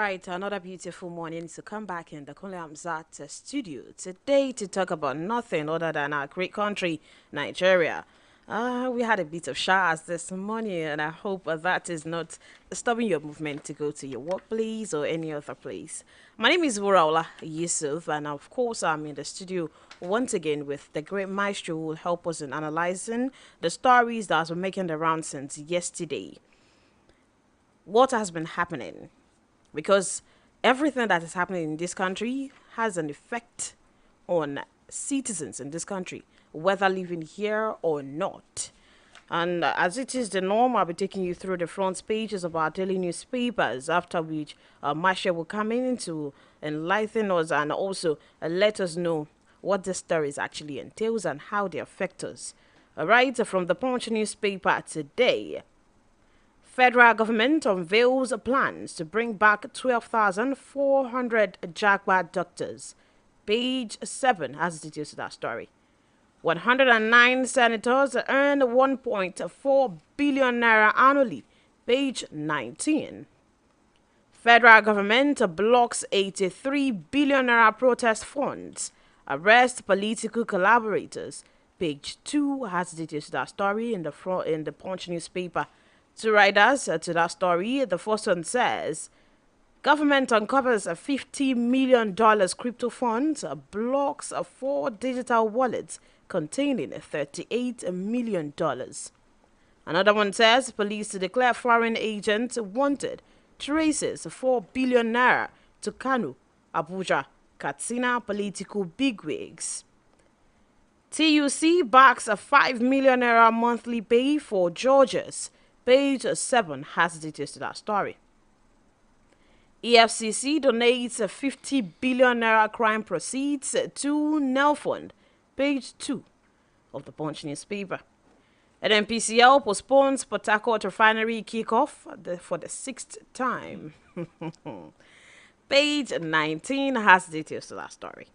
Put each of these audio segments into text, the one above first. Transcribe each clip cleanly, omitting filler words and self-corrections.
right, another beautiful morning to come back in the Kunle Hamzat studio today to talk about nothing other than our great country, Nigeria. We had a bit of showers this morning, and I hope that is not stopping your movement to go to your workplace or any other place. My name is Wuraola Yusuff, and of course, I'm in the studio once again with the great maestro who will help us in analyzing the stories that have been making the round since yesterday. What has been happening? Because everything that is happening in this country has an effect on citizens in this country, whether living here or not. And as it is the norm, I'll be taking you through the front pages of our daily newspapers, after which Masha will come in to enlighten us and also let us know what the stories actually entails and how they affect us. All right, from the Punch newspaper today. Federal government unveils plans to bring back 12,400 Jaguar doctors. Page 7 has details to that story. 109 senators earn 1.4 billion naira annually. Page 19. Federal government blocks 83 billion naira protest funds. Arrest political collaborators. Page 2 has details to that story in the Punch newspaper. Two writers to that story. The first one says, government uncovers a $50 million crypto fund, blocks 4 digital wallets containing $38 million. Another one says, police declare foreign agent wanted, traces 4 billion naira to Kanu, Abuja, Katsina political bigwigs. TUC backs a 5 million naira monthly pay for Georgians. Page 7 has details to that story. EFCC donates 50 billion naira crime proceeds to Nel Fund. Page 2 of the Punch newspaper. NNPCL postpones Port Harcourt refinery kickoff for the 6th time. Page 19 has details to that story.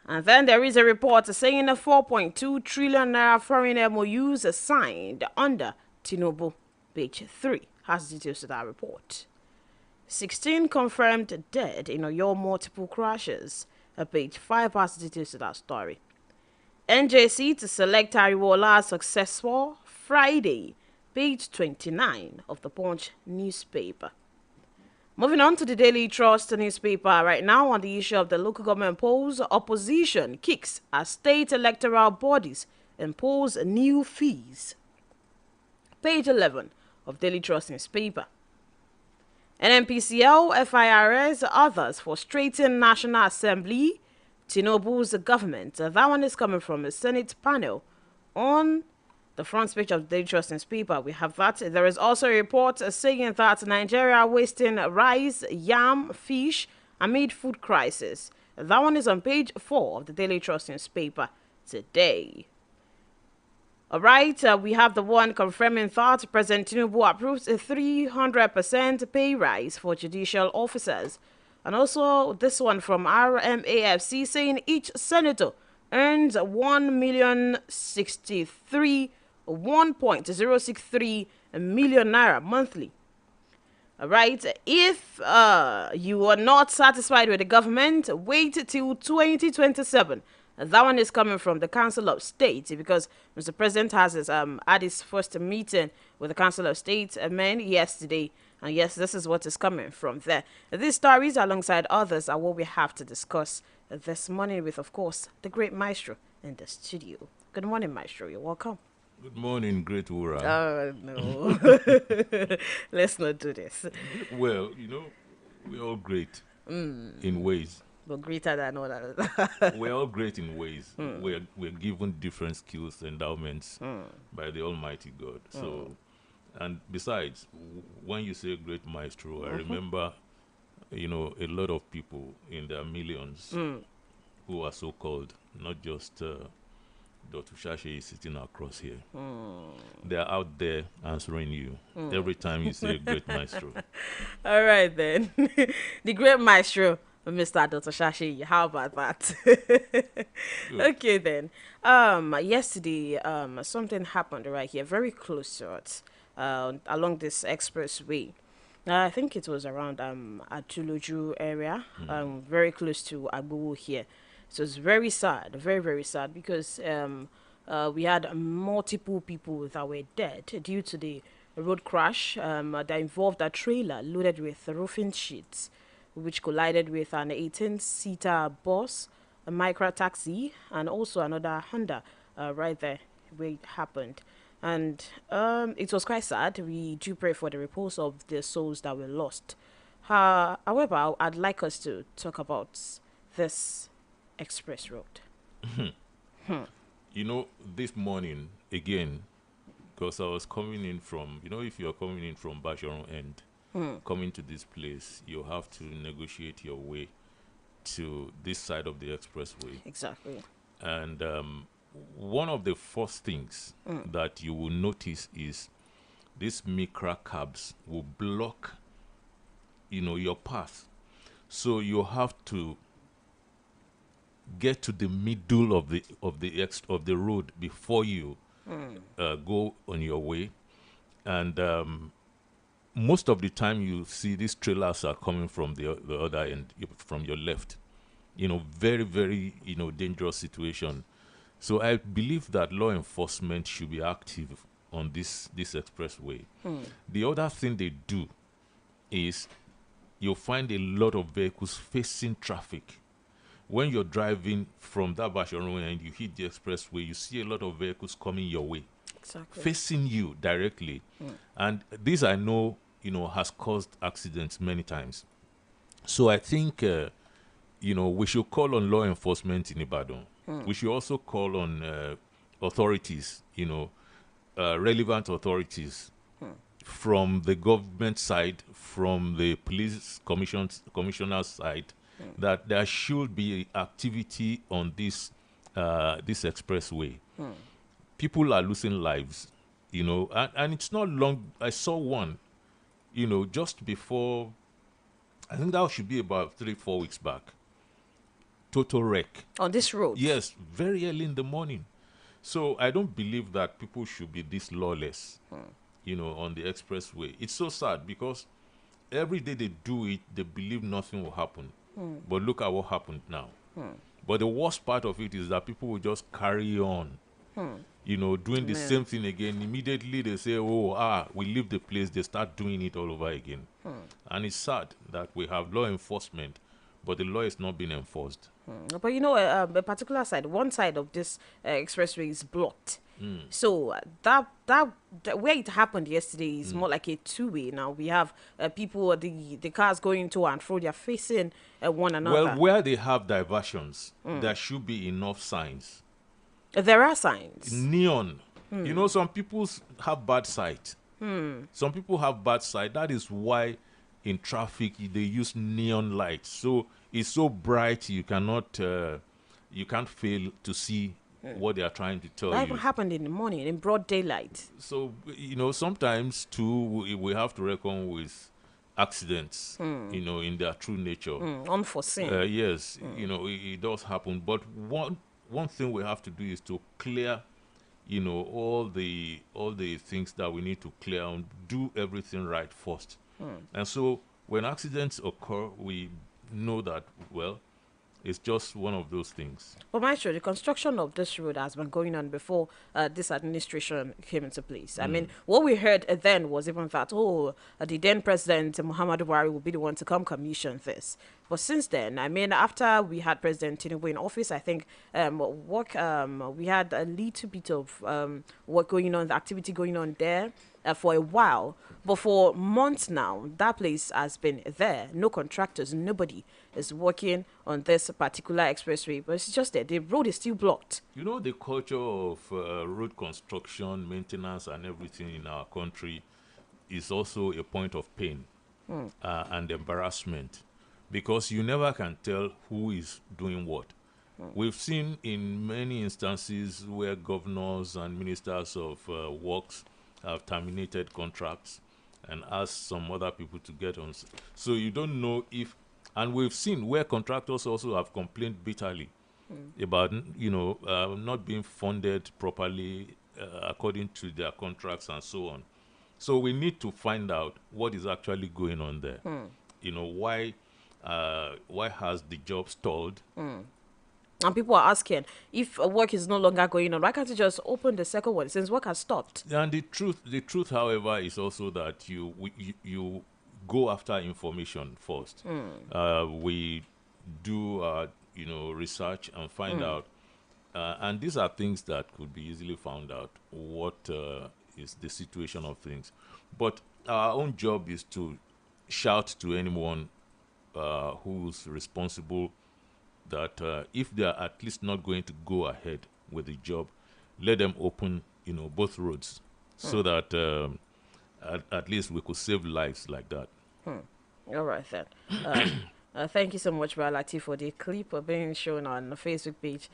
And then there is a report saying a 4.2 trillion naira foreign MOUs signed under Tinubu. Page 3 has details to that report. 16 confirmed dead in Oyo multiple crashes. Page 5 has details to that story. NJC to select Ariwola's successor Friday. Page 29 of the Punch newspaper. Moving on to the Daily Trust newspaper right now on the issue of the local government polls, opposition kicks as state electoral bodies impose new fees. Page 11 of Daily Trust newspaper. NNPCL, FIRS, others frustrating National Assembly, Tinubu's government. That one is coming from a Senate panel on the front page of the Daily Trust newspaper. We have that. There is also a report saying that Nigeria wasting rice, yam, fish amid food crisis. That one is on page 4 of the Daily Trust newspaper today. All right, we have the one confirming that President Tinubu approves a 300% pay rise for judicial officers. And also this one from RMAFC saying each senator earns 1.063 million naira monthly. All right, if you are not satisfied with the government, wait till 2027. That one is coming from the Council of State, because Mr. President has had his first meeting with the Council of State men yesterday. And yes, this is what is coming from there. These stories, alongside others, are what we have to discuss this morning with, of course, the great maestro in the studio. Good morning, maestro. You're welcome. Good morning, great Wura. No. Let's not do this. Well, we're all great in ways. But greater than all that. We're all great in ways. We're given different skills, endowments by the Almighty God. So, and besides, when you say great maestro, I remember, a lot of people in their millions who are so-called, not just Dotun Saseyi sitting across here. They're out there answering you every time you say great maestro. All right, then. The great maestro, Mr. Dotun Saseyi. How about that? Okay, then. Yesterday, something happened right here, very close to us, along this expressway. I think it was around Atuluju area, Mm. very close to Agbowo here. So it's very sad, very very sad because we had multiple people that were dead due to the road crash that involved a trailer loaded with roofing sheets, which collided with an 18-seater bus, a micro taxi, and also another Honda right there where it happened. And it was quite sad. We do pray for the repose of the souls that were lost. However, I'd like us to talk about this express road. You know, this morning again, because I was coming in from, if you're coming in from Basharon end, coming to this place, you have to negotiate your way to this side of the expressway. Exactly. And one of the first things that you will notice is these micro cabs will block, your path. So you have to get to the middle of the road before you go on your way. And most of the time you see these trailers are coming from the other end, from your left. Very, very, dangerous situation. So I believe that law enforcement should be active on this expressway. The other thing they do is you'll find a lot of vehicles facing traffic. When you're driving from that Basharon and you hit the expressway, you see a lot of vehicles coming your way, Exactly. facing you directly. And this I know, has caused accidents many times. So I think, we should call on law enforcement in Ibadan. We should also call on authorities, relevant authorities from the government side, from the police commissioner's side, that there should be activity on this expressway. People are losing lives, and it's not long. I saw one, just before, I think that should be about 3-4 weeks back. Total wreck. On this road. Yes, very early in the morning. So I don't believe that people should be this lawless, on the expressway. It's so sad because every day they do it, they believe nothing will happen. But look at what happened now. But the worst part of it is that people will just carry on, doing the same thing again. Immediately they say, we leave the place. They start doing it all over again. And it's sad that we have law enforcement, but the law is not being enforced. But a particular side, one side of this expressway is blocked. So that where it happened yesterday is more like a two-way. Now we have people, the cars going to and fro. They're facing one another. Well, where they have diversions, there should be enough signs. There are signs. Neon. Some people have bad sight. Some people have bad sight. That is why in traffic they use neon lights. So it's so bright you can't fail to see what they are trying to tell That you. even happened in the morning in broad daylight. So sometimes too we have to reckon with accidents. In their true nature. Unforeseen. Yes, it does happen. But one thing we have to do is to clear, all the things that we need to clear and do everything right first. And so when accidents occur, we know that, well, it's just one of those things. But Maestro, the construction of this road has been going on before this administration came into place. I mean, what we heard then was even that, the then President Muhammadu Buhari will be the one to come commission this. But since then, I mean, after we had President Tinubu in office, I think we had a little bit of work going on, the activity going on there for a while. But for months now, that place has been there. No contractors, nobody is working on this particular expressway. But it's just that the road is still blocked. The culture of road construction, maintenance, and everything in our country is also a point of pain and embarrassment, because you never can tell who is doing what. We've seen in many instances where governors and ministers of works have terminated contracts and asked some other people to get on. So you don't know if, and we've seen where contractors also have complained bitterly about, not being funded properly according to their contracts and so on. So we need to find out what is actually going on there. Why has the job stalled? And people are asking, if work is no longer going on, why can't you just open the second one since work has stopped? And the truth, however, is also that you go after information first. We do research and find out, and these are things that could be easily found out. What is the situation of things? But our own job is to shout to anyone who's responsible that if they are at least not going to go ahead with the job, let them open, both roads, so that at least we could save lives like that. All right then. Thank you so much, Bralati, for the clip being shown on the Facebook page.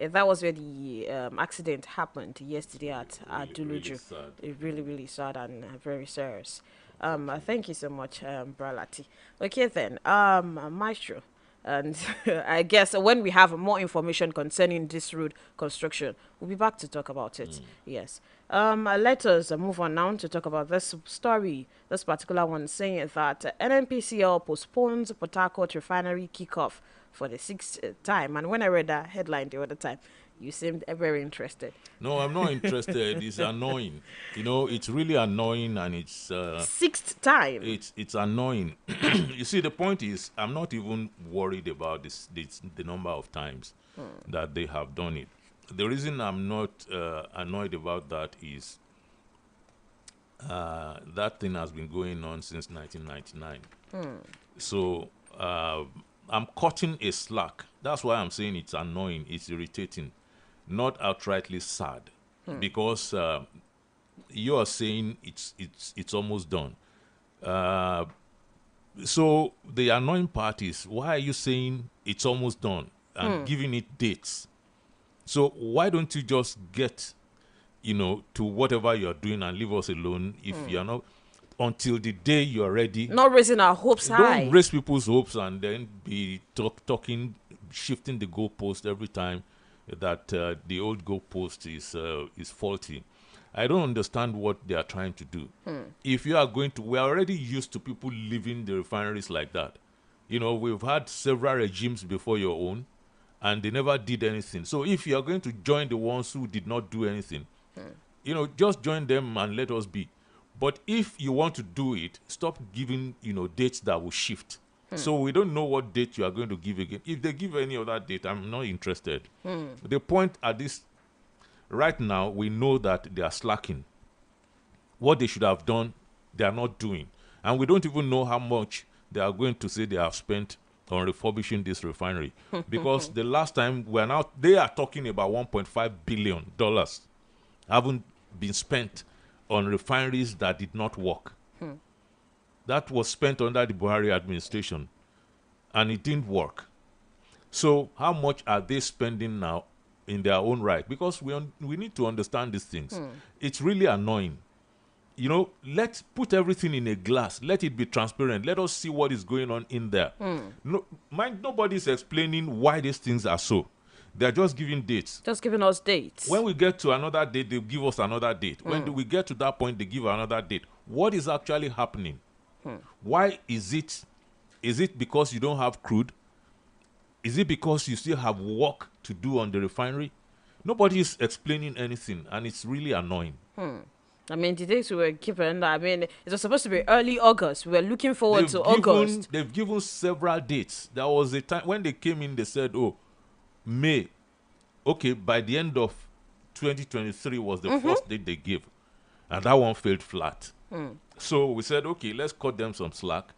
That was where the accident happened yesterday at Duluju. Really sad. Really, really sad and very serious. Thank you so much, Bralati. Okay then, Maestro. And I guess when we have more information concerning this road construction, we'll be back to talk about it. Yes. Let us move on now to talk about this story, this particular one, saying that NNPCL postpones Port Harcourt refinery kickoff for the sixth time. And when I read that headline the other time, you seemed very interested. No, I'm not interested. It's annoying. It's really annoying, and it's Sixth time. it's annoying. You see, the point is, I'm not even worried about the number of times that they have done it. The reason I'm not annoyed about that is that thing has been going on since 1999. So I'm cutting a slack. That's why I'm saying it's annoying. It's irritating, not outrightly sad, because you are saying it's almost done. So the annoying part is, why are you saying it's almost done and giving it dates? So why don't you just get, to whatever you're doing and leave us alone if you're not, until the day you're ready. Not raising our hopes high. Don't raise people's hopes and then be talking, shifting the goalpost every time that the old goalpost is faulty. I don't understand what they are trying to do. If you are going to, we're already used to people leaving the refineries like that. We've had several regimes before your own, and they never did anything. So if you are going to join the ones who did not do anything, just join them and let us be. But if you want to do it, stop giving, dates that will shift. So we don't know what date you are going to give again. If they give any other date, I'm not interested. The point at this, right now, we know that they are slacking. What they should have done, they are not doing. And we don't even know how much they are going to say they have spent on refurbishing this refinery. Because the last time they are talking about $1.5 billion haven't been spent on refineries that did not work. That was spent under the Buhari administration, and it didn't work. So how much are they spending now in their own right? Because we need to understand these things. It's really annoying. Let's put everything in a glass. Let it be transparent. Let us see what is going on in there. Nobody's explaining why these things are so. They're just giving dates. Just giving us dates. When we get to another date, they give us another date. When we get to that point, they give another date. What is actually happening? Why is it? Is it because you don't have crude? Is it because you still have work to do on the refinery? Nobody is explaining anything, and it's really annoying. I mean, the dates we were given, it was supposed to be early August. We were looking forward to August. They've given several dates. There was a time when they came in, they said, May. Okay, by the end of 2023 was the first date they gave. And that one failed flat. So we said, okay, let's cut them some slack.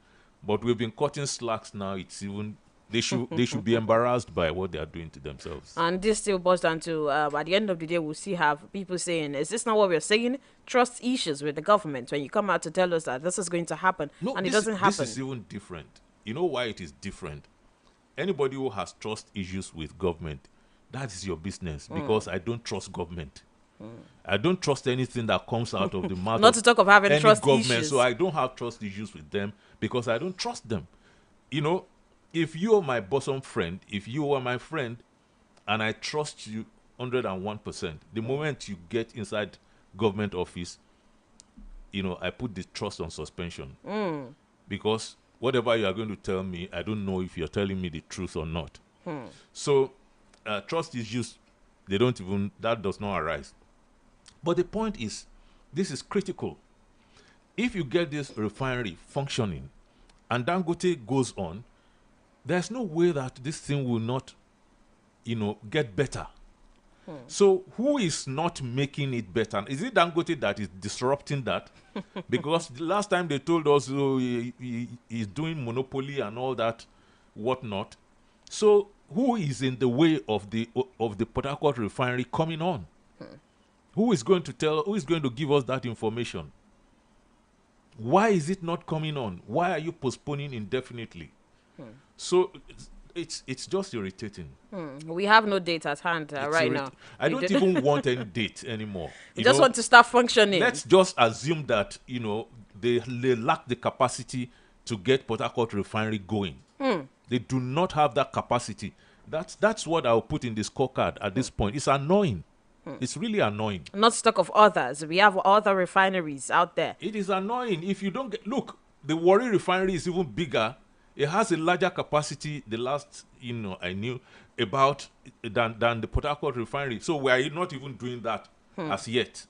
But we've been cutting slacks now. It's even, they should be embarrassed by what they are doing to themselves. And this still boils down to, at the end of the day, we'll see have people saying, is this not what we're saying? Trust issues with the government when you come out to tell us that this is going to happen, and it doesn't happen. This is even different. You know why it is different? Anybody who has trust issues with government, that is your business, because I don't trust government. I don't trust anything that comes out of the mouth Not to talk of having any trust government, issues. so I don't have trust issues with them because I don't trust them. If you are my bosom friend, if you are my friend, and I trust you 101%, the moment you get inside government office, I put the trust on suspension. Because whatever you are going to tell me, I don't know if you're telling me the truth or not. So trust issues, that does not arise. But the point is, this is critical. If you get this refinery functioning and Dangote goes on, there's no way that this thing will not, get better. So who is not making it better? Is it Dangote that is disrupting that? Because the last time they told us he's doing monopoly and all that, whatnot. So who is in the way of the Port Harcourt refinery coming on? Who is going to give us that information? Why is it not coming on? Why are you postponing indefinitely? So it's just irritating. We have no date at hand right now. I don't even want any date anymore. You just want to start functioning. Let's just assume that they lack the capacity to get Port Harcourt refinery going. They do not have that capacity. That's what I'll put in the scorecard at this point. It's annoying. It's really annoying. Not to talk of others. We have other refineries out there. It is annoying if you don't look, the Warri refinery is even bigger. It has a larger capacity, the last, I knew about, than the Port Harcourt refinery. So we are not even doing that as yet.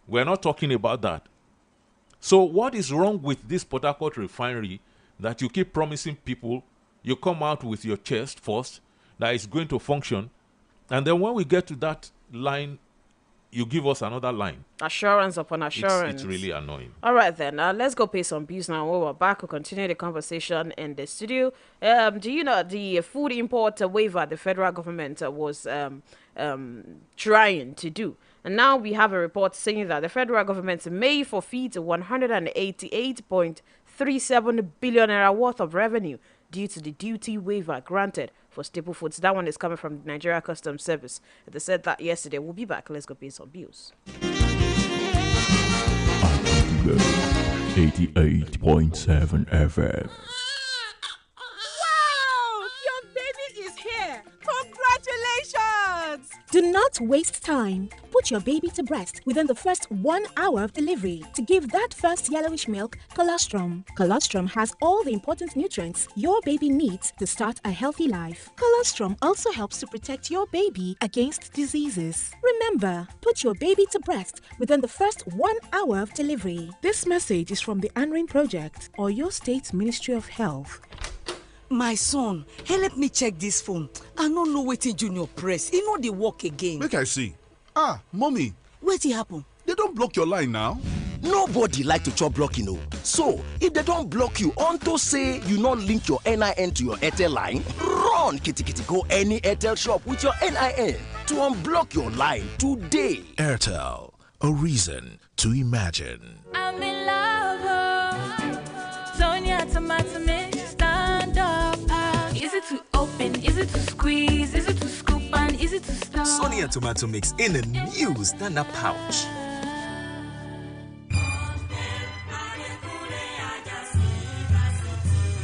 We're not talking about that. So what is wrong with this Port Harcourt refinery that you keep promising people, you come out with your chest first, that it's going to function, and then when we get to that line, you give us another line. Assurance upon assurance. It's really annoying. All right, then. Let's go pay some bills now. When we're back, we'll continue the conversation in the studio. Do you know the food import waiver the federal government was trying to do? And now we have a report saying that the federal government may forfeit 188.37 billion naira worth of revenue due to the duty waiver granted for staple foods. That one is coming from the Nigeria Customs Service. They said that yesterday. We'll be back. Let's go pay some bills. 88.7 FM. Congratulations! Do not waste time. Put your baby to breast within the first 1 hour of delivery to give that first yellowish milk colostrum. Colostrum has all the important nutrients your baby needs to start a healthy life. Colostrum also helps to protect your baby against diseases. Remember, put your baby to breast within the first 1 hour of delivery. This message is from the ANRIN Project or your State Ministry of Health. My son, help me check this phone. I don't know wetin Junior press. E no dey work again. Make I see. Mommy. Wetin happen? They don't block your line now. Nobody like to chop blocking. So, if they don't block you unto say you not link your NIN to your Airtel line, run kitty go any Airtel shop with your NIN to unblock your line today. Airtel, a reason to imagine. I'm in love. Sonia tomato mix, stand up. Easy to open, easy to squeeze, easy to scoop and easy to stir. Sonia tomato mix in a new stand-up pouch.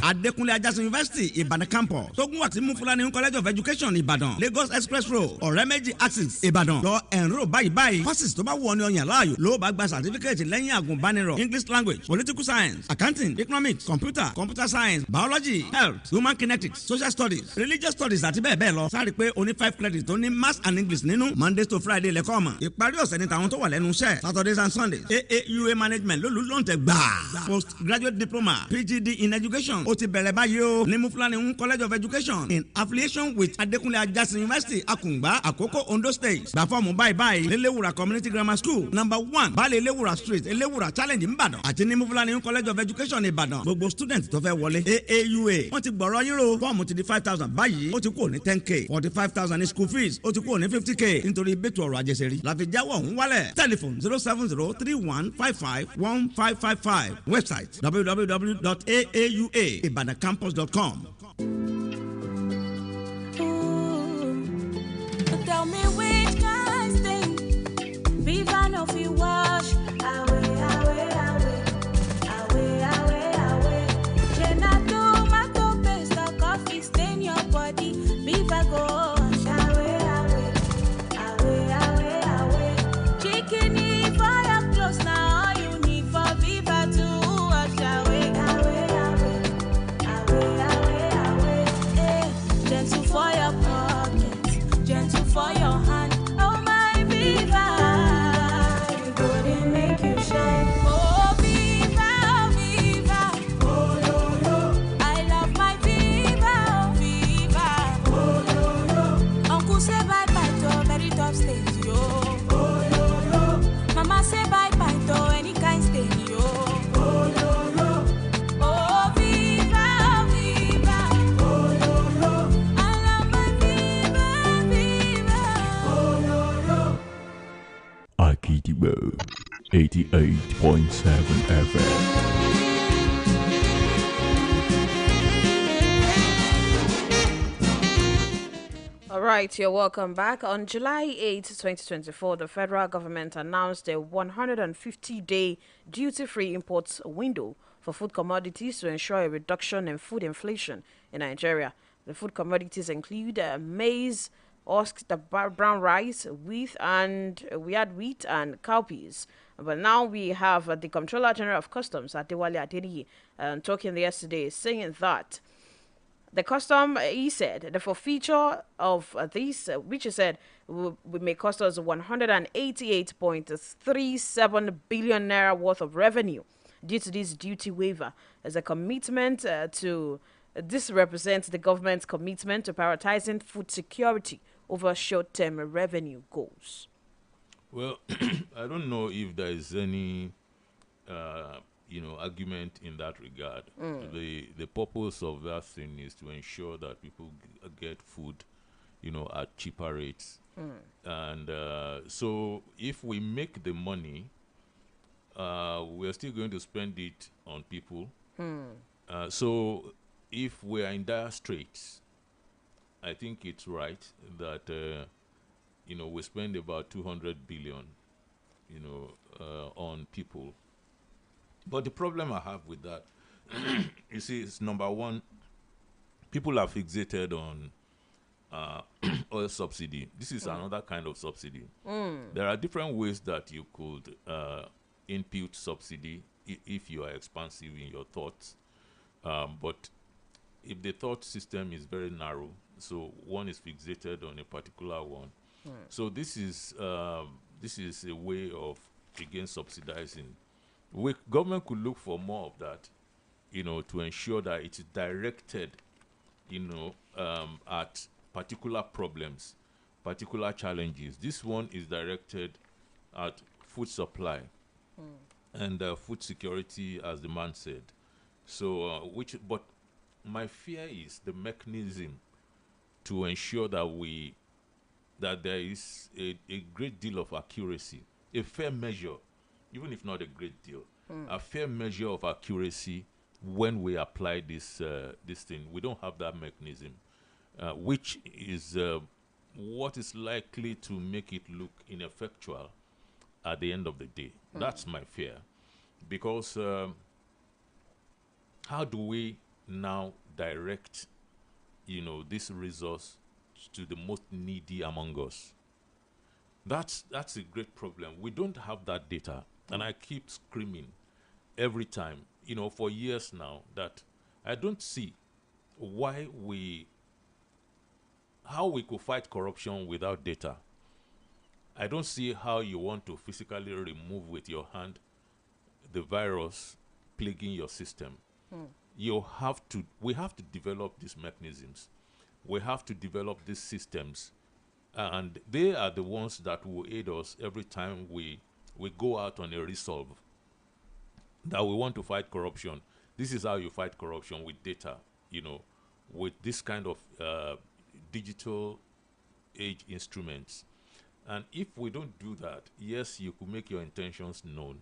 Adekunle Ajasin University Ibadan campus Togun Wati Mufulani College of Education Ibadan Lagos Express Road Ọ̀rẹ́méjì Axis Ibadan lọ enroll báyìí courses tó bá wù ọ́ ní ọ̀yàn láàyò ló bá gba certificate lẹ́yìn àgùnbánirọ̀ English language political science accounting economics computer science biology health human kinetics social studies religious studies àti bẹ́ẹ̀ bẹ́ẹ̀ lọ sáré pé o ní 5 credits tó ní maths and English nínú Mondays to Friday lẹ́kọ́ ọmọ ìparí ọ̀sẹ̀ ní tàwọn tó wà lẹ́nu iṣẹ́ Saturdays and Sundays AAUA management lólùlọ́ǹtẹ̀ gbà postgraduate diploma PGD in education ó ti bẹ̀rẹ̀ báyìí o ní Mufulani College of Education in affiliation with Adekunle Ajasin University Akungba Akoko Ondo State gba fọ́ọ̀mù báyìí lélẹ́wùrà Community Grammar School number 1 Baálé Elewura Street Elewura Challenge Ìbàdàn àti ní Mufulani College of Education Ìbàdàn gbogbo student tó fẹ́ wọlé AAUA wọ́n ti gbọ̀rọ̀ yín ro fọ́ọ̀mù ti di 5,000 báyìí ó ti kúrò ní 10k 45,000 ní school fees ó ti kúrò ní 50k nítorí bẹ́tù ọ̀rọ̀ àjẹsẹ̀rí láfijáwọ̀ ń wálẹ̀ telephone 07031551555 website www.aauaibadancampus.com. Tell me which kind thing Viva no fi wash away. Gelato, tomato paste, or coffee stain your body. Viva go wash away. Chicken for your clothes now all you need for Viva. 88.7 FM. All right, you're welcome back. On July 8, 2024, the federal government announced a 150-day duty-free imports window for food commodities to ensure a reduction in food inflation in Nigeria. The food commodities include maize, husk, the brown rice, wheat, and we had wheat and cowpeas. But now we have the Comptroller General of Customs, Adewale Adeniyi, talking yesterday, saying that the custom, he said, the forfeiture of these, which he said may cost us 188.37 billion naira worth of revenue due to this duty waiver, as a commitment this represents the government's commitment to prioritizing food security over short-term revenue goals. Well, I don't know if there is any argument in that regard. The purpose of that thing is to ensure that people get food, at cheaper rates. And so if we make the money, we're still going to spend it on people. So if we are in dire straits, I think it's right that, we spend about 200 billion, on people. But the problem I have with that, you see, is number one, people are fixated on oil subsidy. This is another kind of subsidy. There are different ways that you could input subsidy if you are expansive in your thoughts. But if the thought system is very narrow, so one is fixated on a particular one. So this is a way of, again, subsidizing. Government could look for more of that, to ensure that it is directed, at particular problems, particular challenges. This one is directed at food supply and food security, as the man said. So, but my fear is the mechanism to ensure that there is a great deal of accuracy, a fair measure, even if not a great deal, a fair measure of accuracy when we apply this thing. We don't have that mechanism, which is what is likely to make it look ineffectual at the end of the day. That's my fear. Because how do we now direct, this resource to the most needy among us? That's a great problem. We don't have that data. And I keep screaming every time, for years now, that I don't see how we could fight corruption without data. I don't see how you want to physically remove with your hand the virus plaguing your system. We have to develop these mechanisms. We have to develop these systems. And they are the ones that will aid us every time we go out on a resolve that we want to fight corruption. This is how you fight corruption, with data, with this kind of digital age instruments. And if we don't do that, yes, you could make your intentions known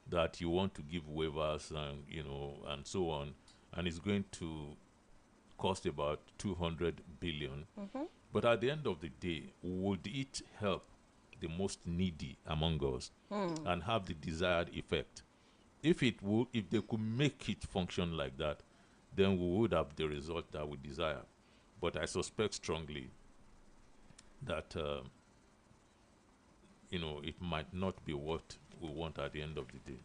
that you want to give waivers and, and so on. And it's going to cost about 200 billion. But at the end of the day, would it help the most needy among us and have the desired effect? If they could make it function like that, then we would have the result that we desire. But I suspect strongly that it might not be what we want at the end of the day.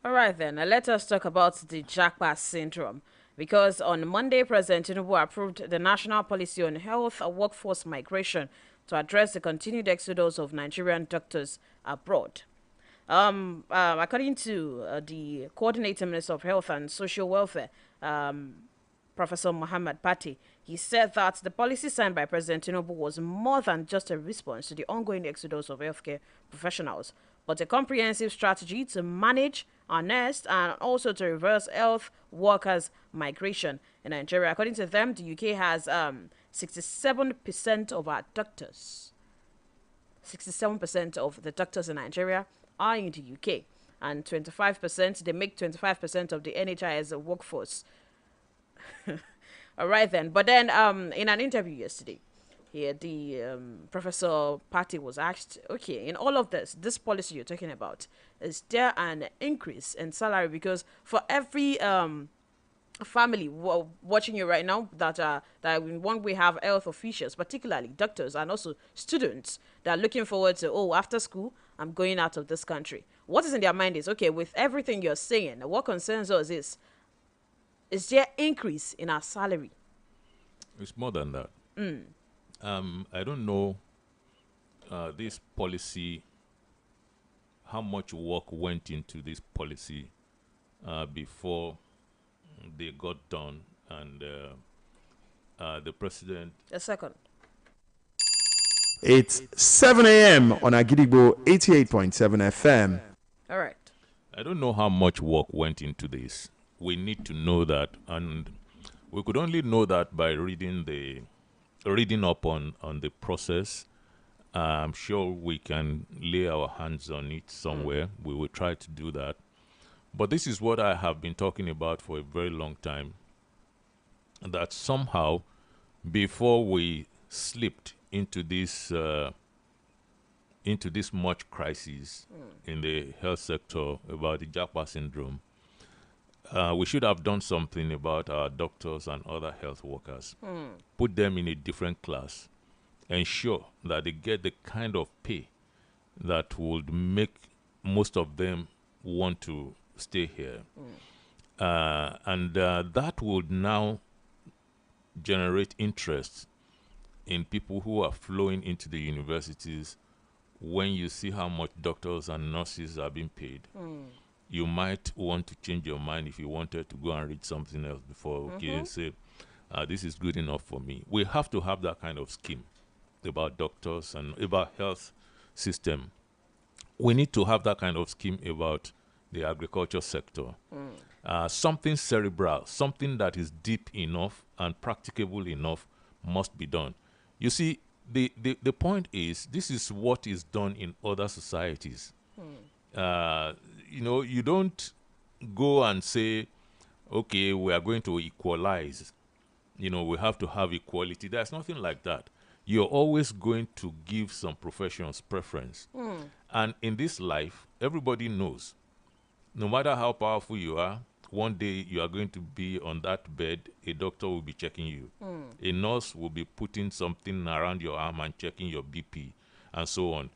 All right, then. Let us talk about the Japa syndrome. Because on Monday, President Tinubu approved the National Policy on Health and Workforce Migration to address the continued exodus of Nigerian doctors abroad. According to the Coordinating Minister of Health and Social Welfare, Professor Muhammad Patti, he said that the policy signed by President Tinubu was more than just a response to the ongoing exodus of healthcare professionals, but a comprehensive strategy to manage, harness, and also to reverse health workers' migration in Nigeria. According to them, the UK has 67% of our doctors. 67% of the doctors in Nigeria are in the UK. And 25%, they make 25% of the NHIS workforce. All right then. But then in an interview yesterday, here the Professor Patty was asked, okay, in all of this policy you're talking about, is there an increase in salary? Because for every family watching you right now that in one way have health officials, particularly doctors and also students that are looking forward to, oh, after school I'm going out of this country. What is in their mind is, okay, with everything you're saying, what concerns us is there increase in our salary? It's more than that. I don't know this policy, how much work went into this policy before they got done, and the president. A second. It's 7 a.m. on Agidigbo 88.7 FM. All right. I don't know how much work went into this. We need to know that, and we could only know that by reading up on the process. I'm sure we can lay our hands on it somewhere. We will try to do that. But this is what I have been talking about for a very long time, that somehow, before we slipped into this much crisis in the health sector about the Japa syndrome, we should have done something about our doctors and other health workers. Put them in a different class. Ensure that they get the kind of pay that would make most of them want to stay here. And that would now generate interest in people who are flowing into the universities. When you see how much doctors and nurses are being paid, you might want to change your mind if you wanted to go and read something else before, say, this is good enough for me. We have to have that kind of scheme about doctors and about health system. We need to have that kind of scheme about the agriculture sector. Something cerebral, something that is deep enough and practicable enough must be done. You see, the point is, this is what is done in other societies. You don't go and say, okay, we are going to equalize. We have to have equality. There's nothing like that. You're always going to give some professions preference. And in this life, everybody knows, no matter how powerful you are, one day you are going to be on that bed, a doctor will be checking you. A nurse will be putting something around your arm and checking your BP and so on.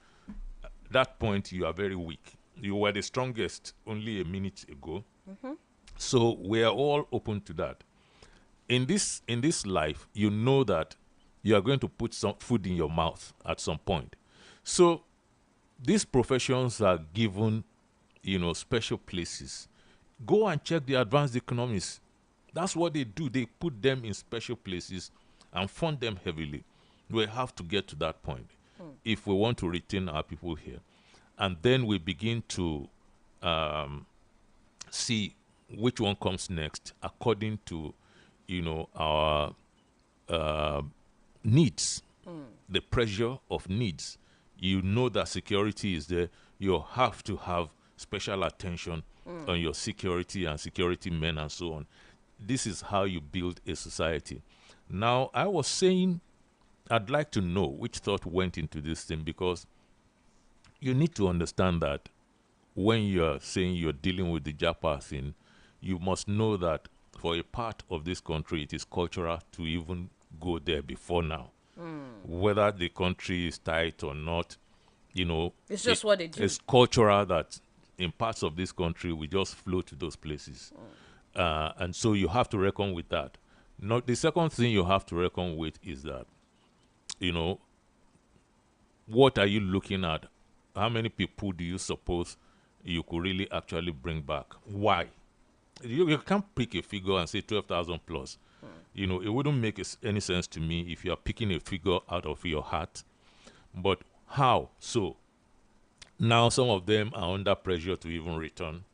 At that point, you are very weak. You were the strongest only a minute ago. So we are all open to that. In this life, you know that you are going to put some food in your mouth at some point. So these professions are given, special places. Go and check the advanced economists. That's what they do. They put them in special places and fund them heavily. We have to get to that point if we want to retain our people here. And then we begin to see which one comes next according to, our needs, the pressure of needs. You know that security is there. You have to have special attention on your security and security men and so on. This is how you build a society. Now, I was saying, I'd like to know which thought went into this thing, because you need to understand that when you're saying you're dealing with the Japa thing, you must know that for a part of this country, it is cultural to even go there before now. Whether the country is tight or not, it's just what they do. It's cultural that in parts of this country, we just flow to those places. And so you have to reckon with that. Now, the second thing you have to reckon with is that, what are you looking at? How many people do you suppose you could really actually bring back? Why? You can't pick a figure and say 12,000 plus. It wouldn't make any sense to me if you are picking a figure out of your heart. But how? So now some of them are under pressure to even return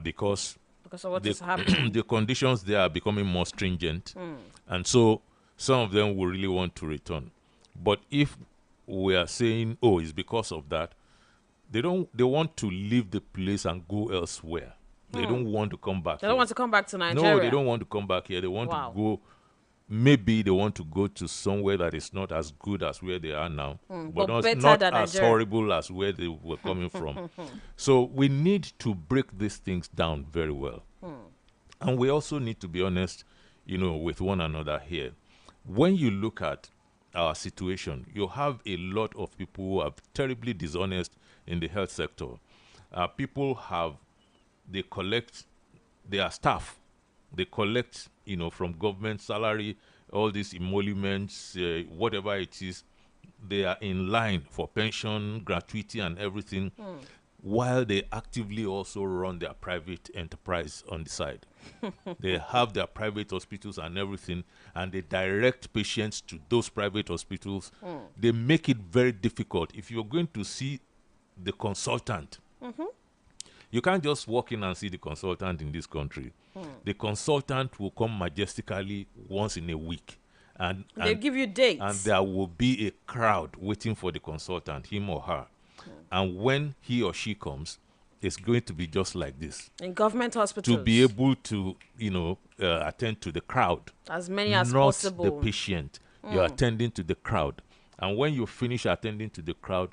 because of what is happening. The conditions there are becoming more stringent. And so some of them will really want to return. But if we are saying, oh, it's because of that, They want to leave the place and go elsewhere. They don't want to come back. They don't want to come back to Nigeria. No, they don't want to come back here. They want to go. Maybe they want to go to somewhere that is not as good as where they are now, but not as horrible as where they were coming from. So we need to break these things down very well. And we also need to be honest, with one another here. When you look at our situation, you have a lot of people who are terribly dishonest in the health sector. People they collect their staff. They collect, from government salary, all these emoluments, whatever it is. They are in line for pension, gratuity, and everything, while they actively also run their private enterprise on the side. They have their private hospitals and everything, and they direct patients to those private hospitals. They make it very difficult. If you're going to see the consultant, you can't just walk in and see the consultant in this country. The consultant will come majestically once in a week. And they give you dates. And there will be a crowd waiting for the consultant, him or her. And when he or she comes, it's going to be just like this. In government hospitals. To be able to, attend to the crowd. As many as not possible. Not the patient. You're attending to the crowd. And when you finish attending to the crowd,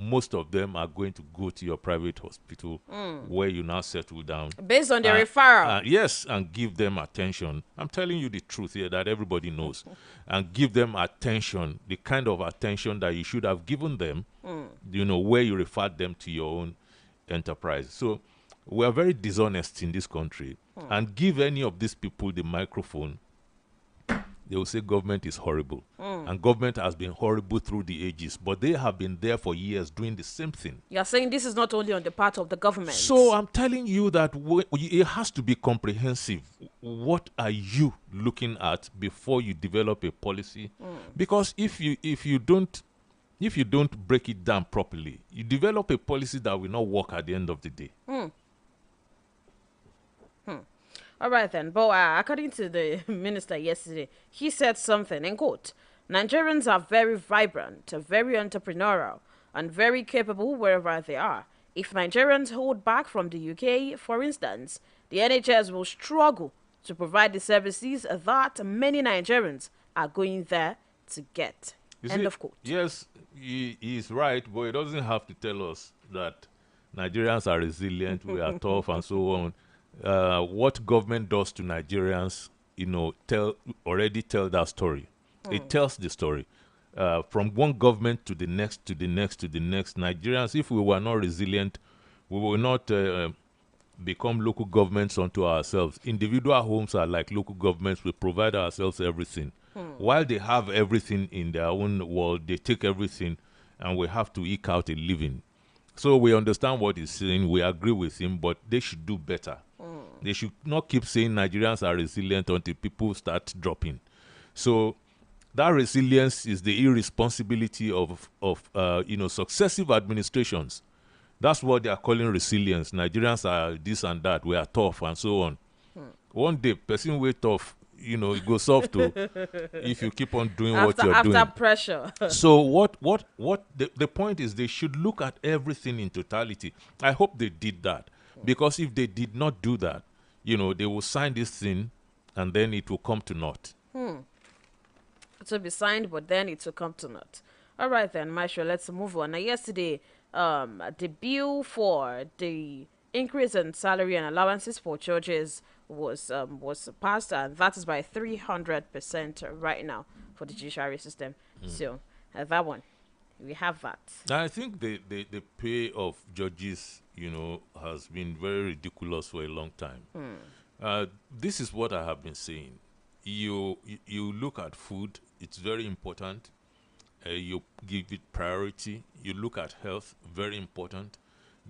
most of them are going to go to your private hospital where you now settle down. Based on the referral. Yes, and give them attention. I'm telling you the truth here that everybody knows. And give them attention, the kind of attention that you should have given them, where you referred them to your own enterprise. So we are very dishonest in this country. And give any of these people the microphone, they will say government is horrible. And government has been horrible through the ages. But they have been there for years doing the same thing. You're saying this is not only on the part of the government. So I'm telling you that it has to be comprehensive. What are you looking at before you develop a policy? Because if you don't break it down properly, you develop a policy that will not work at the end of the day. All right then, but according to the minister yesterday, he said something, in quote, Nigerians are very vibrant, very entrepreneurial, and very capable wherever they are. If Nigerians hold back from the UK, for instance, the NHS will struggle to provide the services that many Nigerians are going there to get. End of quote. Yes, he is right, but he doesn't have to tell us that Nigerians are resilient, we are tough, and so on. What government does to Nigerians, already tell that story. It tells the story. From one government to the next, to the next, to the next. Nigerians, if we were not resilient, we will not become local governments unto ourselves. Individual homes are like local governments. We provide ourselves everything. While they have everything in their own world, they take everything, and we have to eke out a living. So we understand what he's saying. We agree with him, but they should do better. They should not keep saying Nigerians are resilient until people start dropping. So that resilience is the irresponsibility of successive administrations. That's what they are calling resilience. Nigerians are this and that. We are tough and so on. One day, person will tough. It goes soft too if you keep on doing what you're doing. After pressure. So what the point is, they should look at everything in totality. I hope they did that. Because if they did not do that, they will sign this thing and then it will come to naught. It will be signed, but then it will come to naught. All right then, Maestro, let's move on. Now, yesterday, the bill for the increase in salary and allowances for judges was passed, and that is by 300% right now for the judiciary system. So that one, we have that. I think the pay of judges, has been very ridiculous for a long time. This is what I have been saying. You look at food; it's very important. You give it priority. You look at health; very important.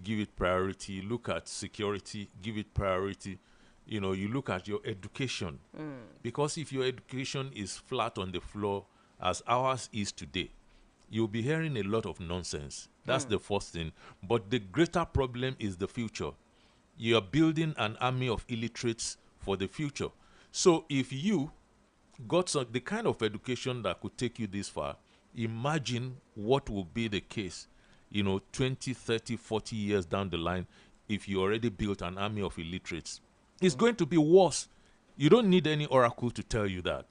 Give it priority. You look at security; give it priority. You look at your education, because if your education is flat on the floor, as ours is today, you'll be hearing a lot of nonsense. That's the first thing. But the greater problem is the future. You are building an army of illiterates for the future. So if you got the kind of education that could take you this far, imagine what will be the case 20, 30, 40 years down the line, if you already built an army of illiterates, it's going to be worse. You don't need any oracle to tell you that.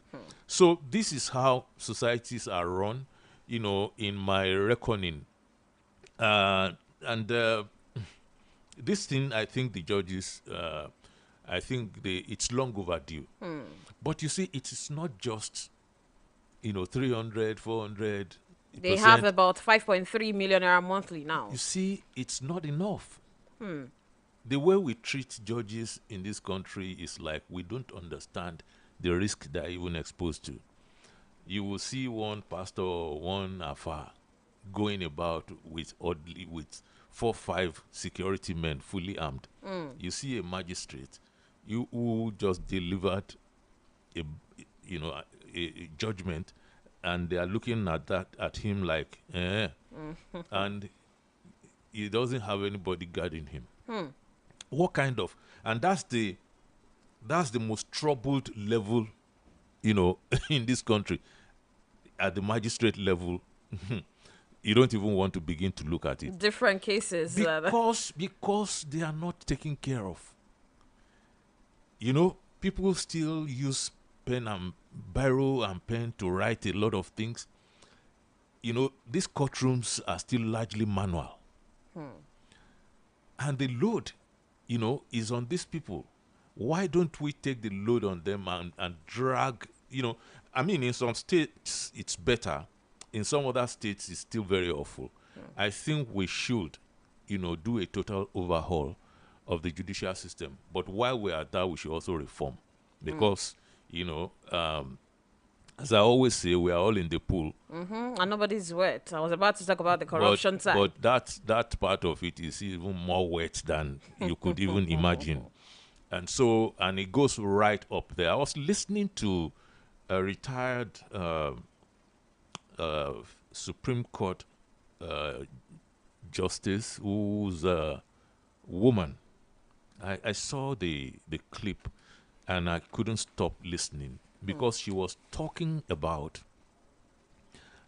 So this is how societies are run, in my reckoning. This thing, I think the judges, it's long overdue. But you see, it is not just, 300, 400. They have about 5.3 million naira monthly now. You see, it's not enough. The way we treat judges in this country is like we don't understand the risk they're even exposed to. You will see one pastor or one afar going about with 4 or 5 security men fully armed. You see a magistrate who just delivered a judgment, and they are looking at him like, and he doesn't have anybody guarding him. What kind of? And that's the most troubled level, in this country. At the magistrate level, you don't even want to begin to look at it. Different cases. Because they are not taken care of. People still use pen and biro and pen to write a lot of things. These courtrooms are still largely manual. And the load, is on these people. Why don't we take the load on them and drag, in some states it's better. In some other states it's still very awful. I think we should, do a total overhaul of the judicial system. But while we're at that, we should also reform. Because, as I always say, we are all in the pool. And nobody's wet. I was about to talk about the corruption side. But that part of it is even more wet than you could even imagine. And it goes right up there. I was listening to a retired Supreme Court justice who's a woman. I saw the clip and I couldn't stop listening because she was talking about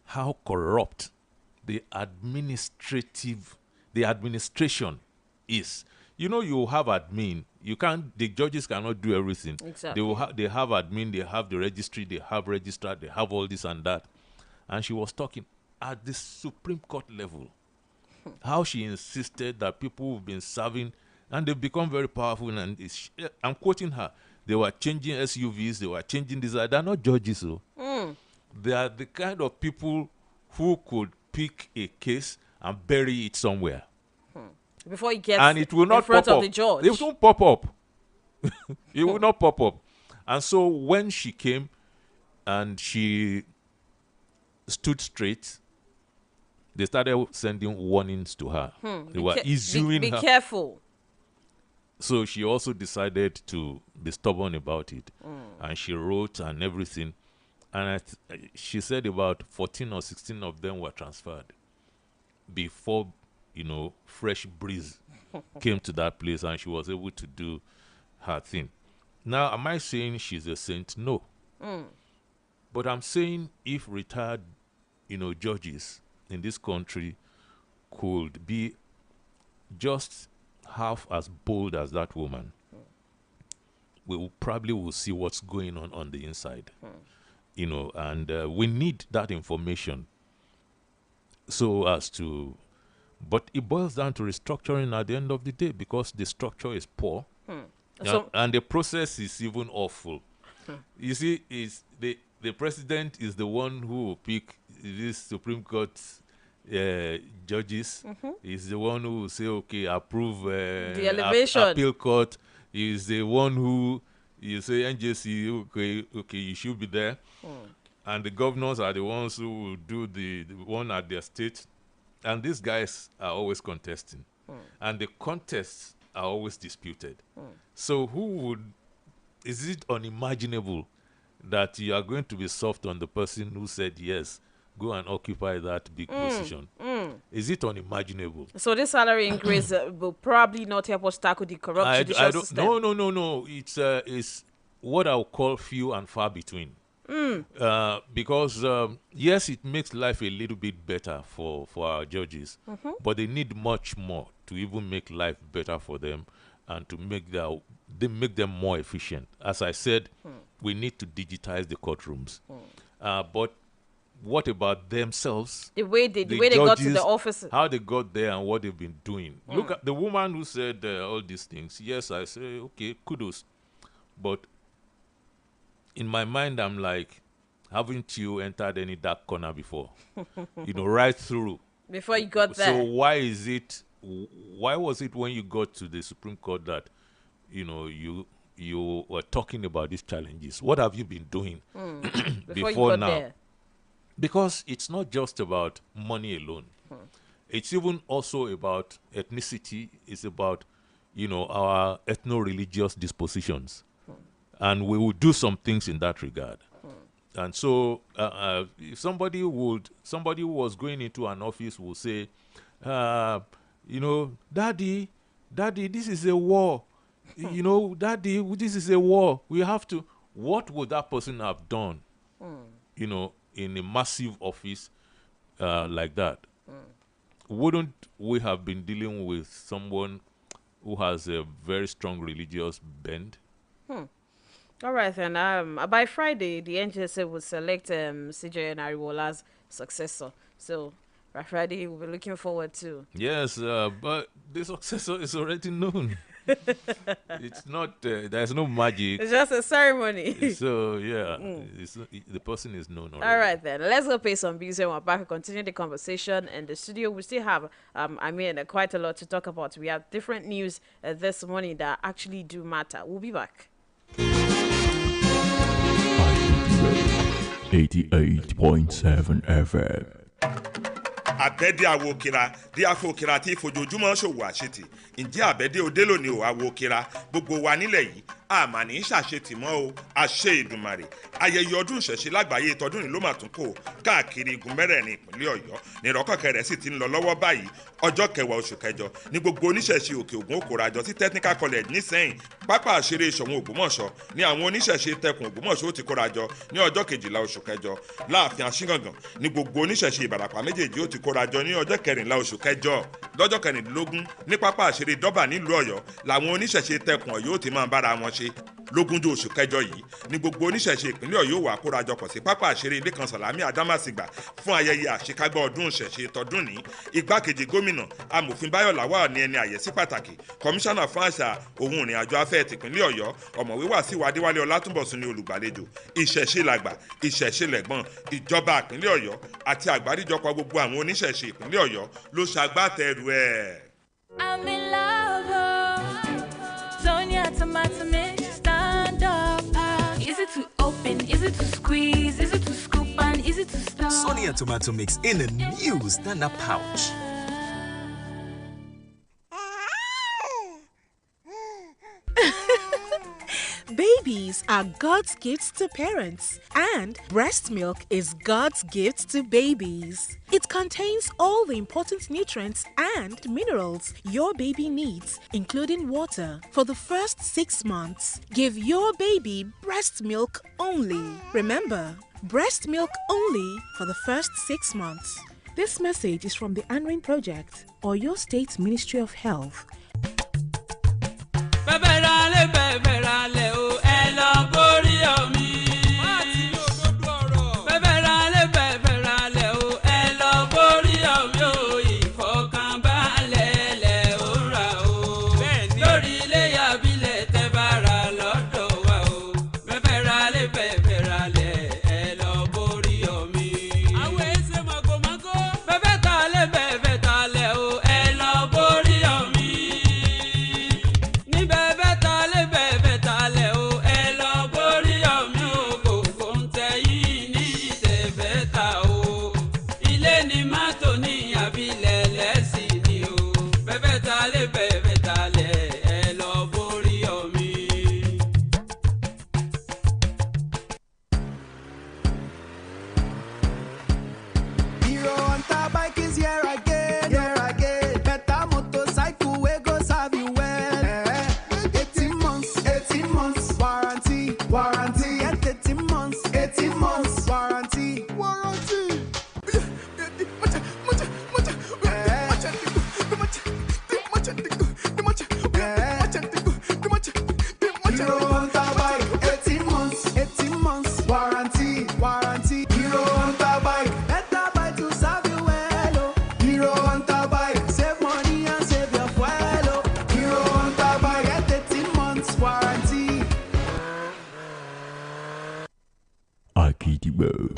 how corrupt the administration is. You have admin. The judges cannot do everything. Exactly. They have admin, they have the registry, they have registrar, they have all this and that. And she was talking at the Supreme Court level, how she insisted that people who've been serving, and they've become very powerful, and I'm quoting her, they were changing SUVs, they were changing this. They're not judges, so. They are the kind of people who could pick a case and bury it somewhere. Before it gets and it will not in front pop of up. the judge. It won't pop up. It will not pop up. And so when she came and she stood straight, they started sending warnings to her. They were issuing be her. careful. So she also decided to be stubborn about it. And she wrote and everything. And she said about 14 or 16 of them were transferred before, fresh breeze came to that place and she was able to do her thing. Now, am I saying she's a saint? No. But I'm saying if retired, judges in this country could be just half as bold as that woman, we probably will see what's going on the inside. And we need that information so as to, but it boils down to restructuring at the end of the day because the structure is poor and the process is even awful. You see, the president is the one who will pick these Supreme Court judges. He's the one who will say, okay, approve the elevation. Appeal court. He's the one who you say NJC, okay, you should be there. And the governors are the ones who will do the one at their state. And these guys are always contesting. And the contests are always disputed. So is it unimaginable that you are going to be soft on the person who said, yes, go and occupy that big position? Is it unimaginable? So this salary increase will probably not help us tackle the corrupt judicial system? No. It's what I'll call few and far between. Because yes, it makes life a little bit better for our judges, but they need much more to even make life better for them and to make them more efficient. As I said, we need to digitize the courtrooms. But what about themselves? The way they got to the office. How they got there and what they've been doing. Look at the woman who said all these things. Yes, I say, okay, kudos. But in my mind, I'm like, haven't you entered any dark corner before? Right through. Before you got there. So why was it when you got to the Supreme Court that, you were talking about these challenges? What have you been doing before now? There. Because it's not just about money alone. It's even also about ethnicity. It's about, our ethno-religious dispositions. And we will do some things in that regard. And so if somebody who was going into an office will say, Daddy, this is a war. Daddy, this is a war. We have to. What would that person have done, in a massive office like that? Wouldn't we have been dealing with someone who has a very strong religious bent? All right, then. By Friday, the NGSA will select CJ Wuraola's successor. So, by Friday, we'll be looking forward to. Yes, but the successor is already known. It's not. There's no magic. It's just a ceremony. So yeah, the person is known already. All right, then. Let's go pay some bills and we're back and continue the conversation. In the studio, we still have, quite a lot to talk about. We have different news this morning that actually do matter. We'll be back. 88.7 FM. Àbẹ́dẹ́ àwòkìrà dí àfòkìrà tí ìfojoojúmọ́ ṣòwò àṣetì ǹjẹ́ àbẹ́dẹ́ òde lónìí ò àwòkìrà gbogbo wa nílẹ̀ yìí àmàní ṣàṣetì mọ́ o àṣẹ Ìdùmarè ayẹyẹ ọdún ìṣẹ̀ṣe lágbàáyé tọdún ní ló mà tún kò káàkiri igun mẹ́rẹ̀ẹ̀rin ìpínlẹ̀ Ọ̀yọ́ nírọ̀kọ̀kẹ́ rẹ̀ sì ti ń lọ lọ́wọ́ báyìí ọjọ́ 10 oṣù kẹjọ ní gbogbo oníṣẹ̀ṣe òkè ògùn òkòràjọ sí Technical College nísẹ̀yìn pápá àṣeré ìṣọ̀wọ̀n Ògbómọ̀ṣọ́ ní àwọn oníṣẹ̀ṣe tẹkùn Ògbómọ̀ṣọ́ ó ti kórajọ ní ọjọ́ 12 oṣù kẹjọ láàfin Aṣíngàngàn ní gbogbo oníṣẹ̀ṣe Ìbàràpá méjèèjì ó ti kórajọ ní ọjọ́ 14 oṣù kẹjọ lọ́jọ́ 15 ní pápá àṣeré Dọ́bà nílùú Ọ̀yọ́ làwọn oníṣẹ̀ṣe tẹkùn Ọ̀yọ́ ó ti máa bára wọn ṣe lógúnjọ́ oṣù kẹjọ yìí ní gbogbo oníṣẹ̀ṣe ìpínlẹ̀ Ọ̀yọ́ wà kórajọpọ̀ sí pápá àṣeré Ilé-kan Sàlámì Àdámàsìgbà fún ayẹyẹ àṣekágbá ọdún ìṣẹ̀ṣe tọdún ní igbákejì gómìnà amòfin Báyọ̀ Làwá ní ẹni àyẹ́sí pàtàkì kọmíṣánná fún àṣà òun ìrìn àjò afẹ́ tìpínlẹ̀ Ọ̀yọ́ ọ̀mọ̀wé Wàsíù Adéwálé Ọlátúnbọ̀sún ní olùgbàlejò ìṣẹ̀ṣe làgbà ìṣẹ̀ṣe lẹ̀gbọ́n ìjọba ìpínlẹ̀ Ọ̀yọ́ àti àgbáríjọpọ̀ gbogbo àwọn oníṣẹ̀ṣe ìpínlẹ̀ Ọ̀yọ́ ló ṣagbátẹrù ẹ̀. I'm in love, Sonia tomato mix, stand up. Is it to open? Is it to squeeze? Is it to scoop and is it to stir? Sonia tomato mix in a new stand-up pouch. Babies are God's gifts to parents, and breast milk is God's gift to babies. It contains all the important nutrients and minerals your baby needs, including water, for the first 6 months. Give your baby breast milk only. Remember, breast milk only for the first 6 months. This message is from the Anrin Project, Oyo State Ministry of Health. months warranty. Hero Hunter bike, better bike to serve you well. Oh. Hero Hunter bike, save money and save your fuel. Oh. Hero Hunter bike, get 18 months warranty. Akidibo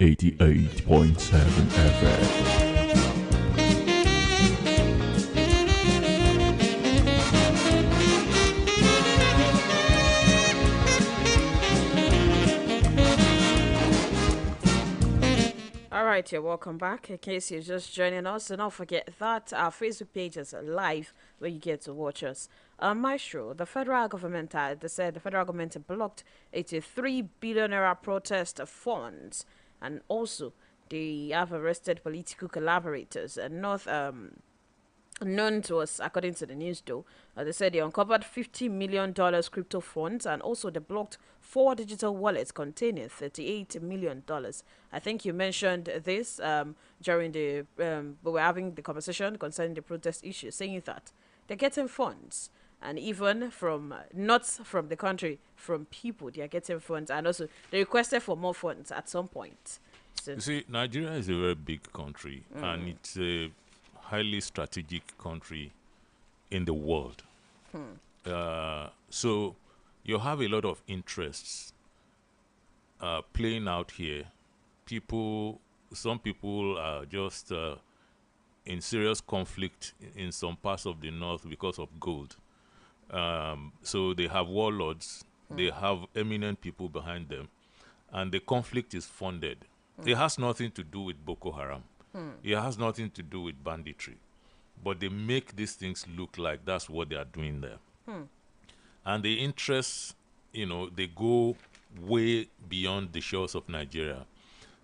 88.7 FM. All right, you're welcome back. In case you're just joining us, so don't forget that our Facebook page is live where you get to watch us. Maestro, the federal government, they said the federal government blocked 83 billion naira protest funds, and also they have arrested political collaborators and not known to us, according to the news, though. They said they uncovered $50 million crypto funds, and also they blocked 4 digital wallets containing $38 million. I think you mentioned this during the we were having the conversation concerning the protest issue, saying that they're getting funds, and even from not from the country, from people, they are getting funds, and also they requested for more funds at some point. So, you see, Nigeria is a very big country, and it's a highly strategic country in the world. So you have a lot of interests playing out here. Some people are just in serious conflict in some parts of the north because of gold. So they have warlords, they have eminent people behind them, and the conflict is funded. It has nothing to do with Boko Haram. It has nothing to do with banditry. But they make these things look like that's what they are doing there. And the interests, they go way beyond the shores of Nigeria.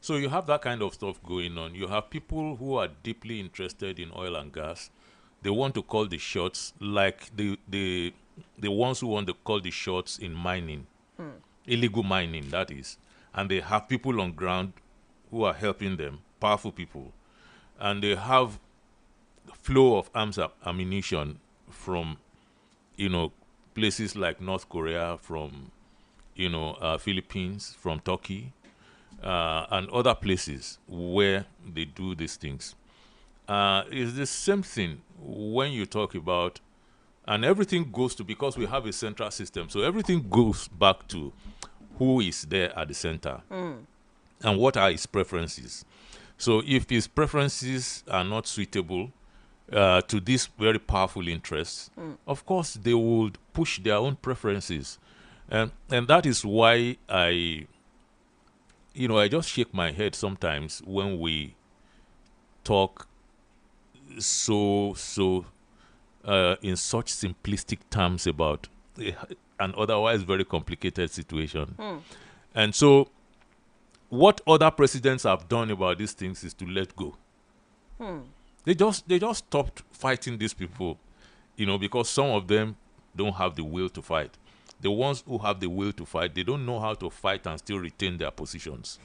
So you have that kind of stuff going on. You have people who are deeply interested in oil and gas. They want to call the shots, like the ones who want to call the shots in mining, illegal mining, that is. And they have people on ground who are helping them, powerful people. And they have flow of arms ammunition from, places like North Korea, from, Philippines, from Turkey, and other places where they do these things. It's the same thing when you talk about, and everything goes to, because we have a central system, so everything goes back to who is there at the center and what are his preferences. So if his preferences are not suitable to these very powerful interests, of course they would push their own preferences. And that is why I just shake my head sometimes when we talk so in such simplistic terms about an otherwise very complicated situation. And so what other presidents have done about these things is to let go. They just stopped fighting these people, because some of them don't have the will to fight. The ones who have the will to fight, they don't know how to fight and still retain their positions.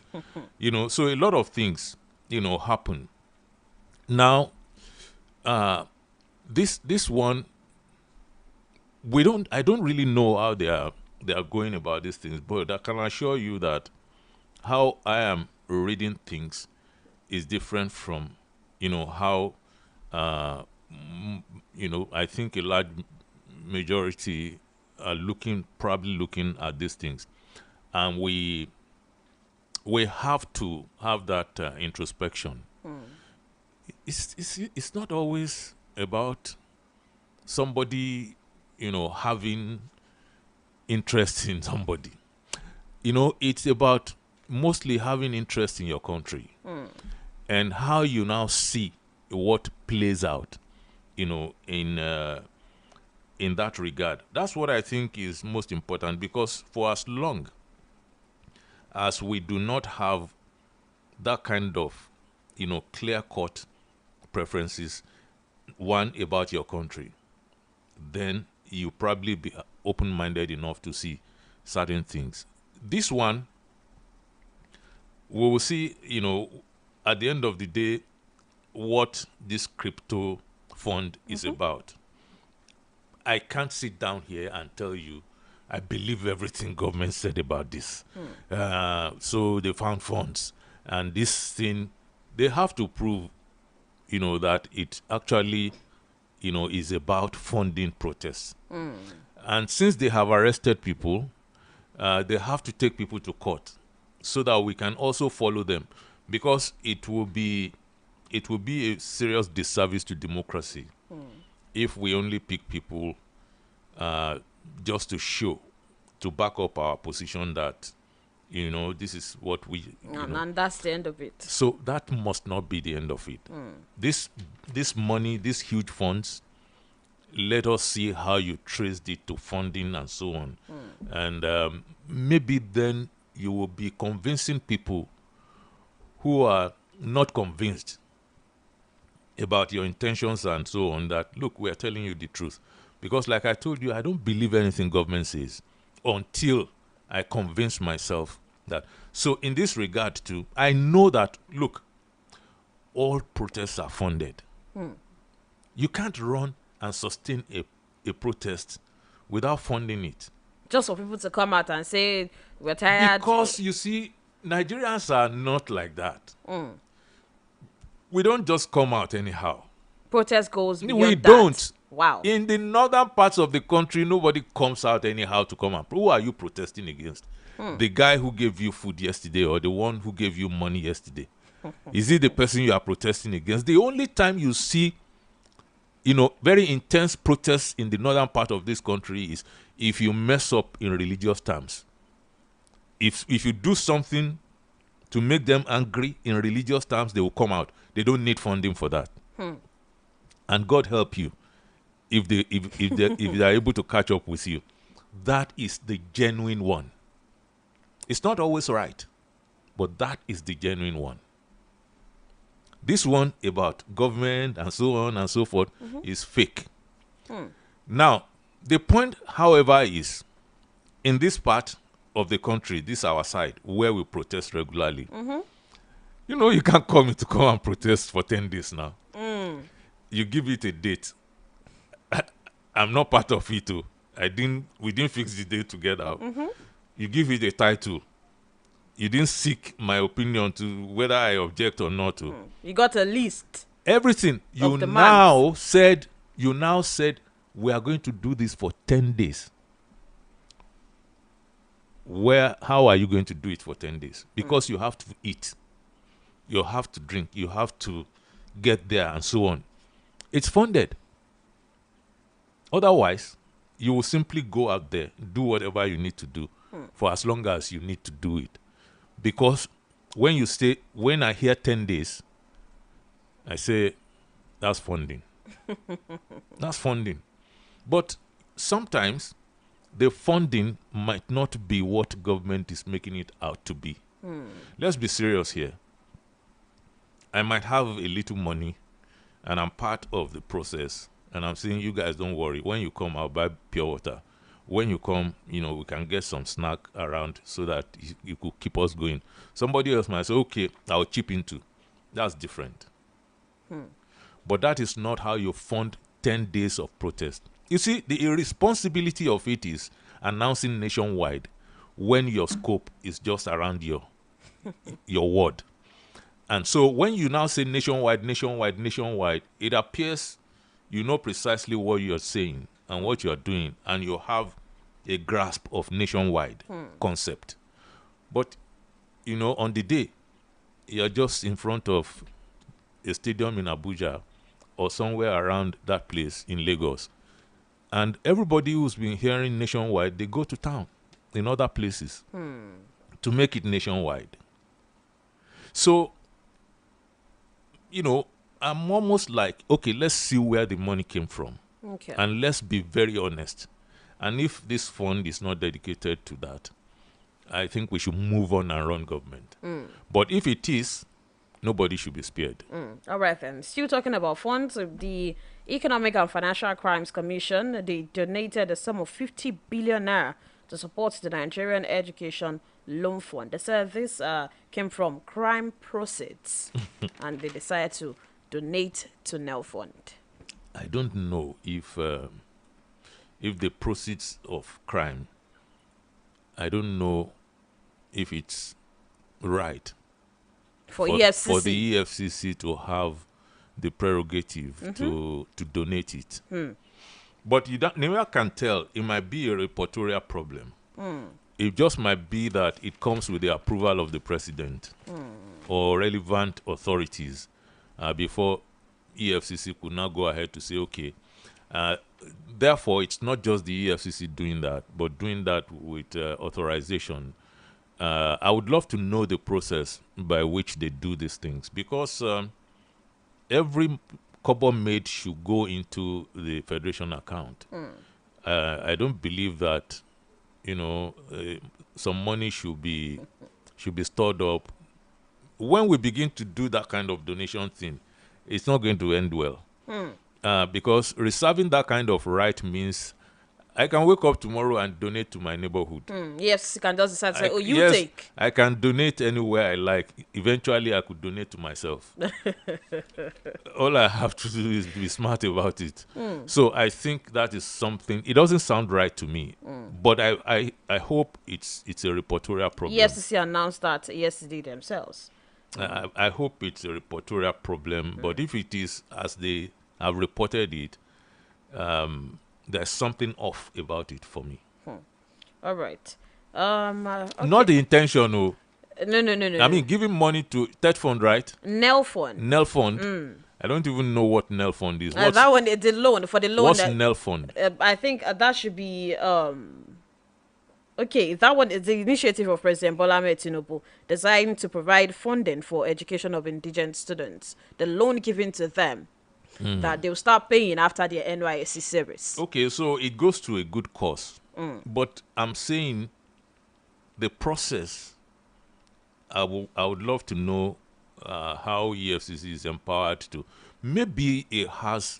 So a lot of things, happen. Now, this one, I don't really know how they are going about these things, but I can assure you that how I am reading things is different from, how, I think a large majority are probably looking at these things. And we have to have that introspection. It's not always about somebody, having interest in somebody. It's about mostly having interest in your country and how you now see what plays out, in that regard. That's what I think is most important, because for as long as we do not have that kind of, clear-cut preferences, one, about your country, then you probably be open-minded enough to see certain things. This one, we will see, at the end of the day, what this crypto fund is about. I can't sit down here and tell you, I believe everything government said about this. So they found funds. And this thing, they have to prove, that it actually, is about funding protests. And since they have arrested people, they have to take people to court so that we can also follow them, because it will be a serious disservice to democracy if we only pick people just to show, to back up our position that, this is what we... And that's the end of it. So that must not be the end of it. This money, these huge funds, let us see how you traced it to funding and so on. And maybe then you will be convincing people who are not convinced about your intentions and so on that, look, we are telling you the truth. Because like I told you, I don't believe anything government says until I convince myself that. So in this regard too, I know that, look, all protests are funded. You can't run and sustain a protest without funding it. Just for people to come out and say, we're tired. Because, you see, Nigerians are not like that. We don't just come out anyhow. Protest goes beyond We that. don't. Wow. In the northern parts of the country, nobody comes out anyhow to come out. Who are you protesting against? The guy who gave you food yesterday or the one who gave you money yesterday? Is it the person you are protesting against? The only time you see, very intense protests in the northern part of this country is if you mess up in religious terms. If you do something to make them angry in religious terms, they will come out. They don't need funding for that. And God help you if they are able to catch up with you. That is the genuine one. It's not always right, but that is the genuine one. This one about government and so on and so forth is fake. Now, the point, however, is in this part of the country, this our side, where we protest regularly, you can't call me to come and protest for 10 days now. You give it a date. I'm not part of it too. We didn't fix the date together. You give it a title. You didn't seek my opinion to whether I object or not to. You got a list. Everything. You now said we are going to do this for 10 days. How are you going to do it for 10 days? Because you have to eat. You have to drink. You have to get there and so on. It's funded. Otherwise, you will simply go out there, do whatever you need to do for as long as you need to do it. Because when I hear 10 days, I say, that's funding. That's funding. But sometimes the funding might not be what government is making it out to be. Let's be serious here. I might have a little money and I'm part of the process. And I'm saying, you guys don't worry. When you come, I'll buy pure water. When you come, we can get some snack around so that you could keep us going. Somebody else might say, okay, I'll chip into. That's different. But that is not how you fund 10 days of protest. You see, the irresponsibility of it is announcing nationwide when your scope is just around your ward. And so when you now say nationwide, it appears you know precisely what you're saying and what you're doing, and you have a grasp of nationwide concept. But, on the day, you're just in front of a stadium in Abuja or somewhere around that place in Lagos. And everybody who's been hearing nationwide, they go to town in other places to make it nationwide. So, I'm almost like, okay, let's see where the money came from. Okay. And let's be very honest. And if this fund is not dedicated to that, I think we should move on and run government. But if it is, nobody should be spared. All right, then. Still talking about funds, the Economic and Financial Crimes Commission, they donated a sum of 50 billion naira to support the Nigerian Education Loan Fund. They said this came from crime proceeds, and they decided to donate to NEL Fund. I don't know if the proceeds of crime I don't know if it's right for EFCC. for the EFCC to have the prerogative to donate it. But you never can tell. It might be a reportorial problem. It just might be that it comes with the approval of the president or relevant authorities before EFCC could now go ahead to say, okay, therefore, it's not just the EFCC doing that, but doing that with authorization. I would love to know the process by which they do these things, because every kobo made should go into the federation account. I don't believe that, some money should be stored up. When we begin to do that kind of donation thing, it's not going to end well. Because reserving that kind of right means I can wake up tomorrow and donate to my neighborhood. Yes, you can just decide to say, yes, take. I can donate anywhere I like. Eventually, I could donate to myself. All I have to do is be smart about it. So I think that is something. It doesn't sound right to me, but I hope it's a reportorial problem. EFCC announced that yesterday themselves. I hope it's a reportorial problem, but if it is as they have reported it, there's something off about it for me. All right. Okay. Not the intention, No. I mean, giving money to Tet Fund, right? Nel Fund. Nel Fund. I don't even know what Nel Fund is. That one is the loan for the loan. What's Nel Fund? I think that should be okay. That one is the initiative of President Bola Ahmed Tinubu, designed to provide funding for education of indigent students. The loan given to them that they'll start paying after their NYSC service. Okay, so it goes to a good cause. But I'm saying the process, I would love to know how EFCC is empowered to. Maybe it has,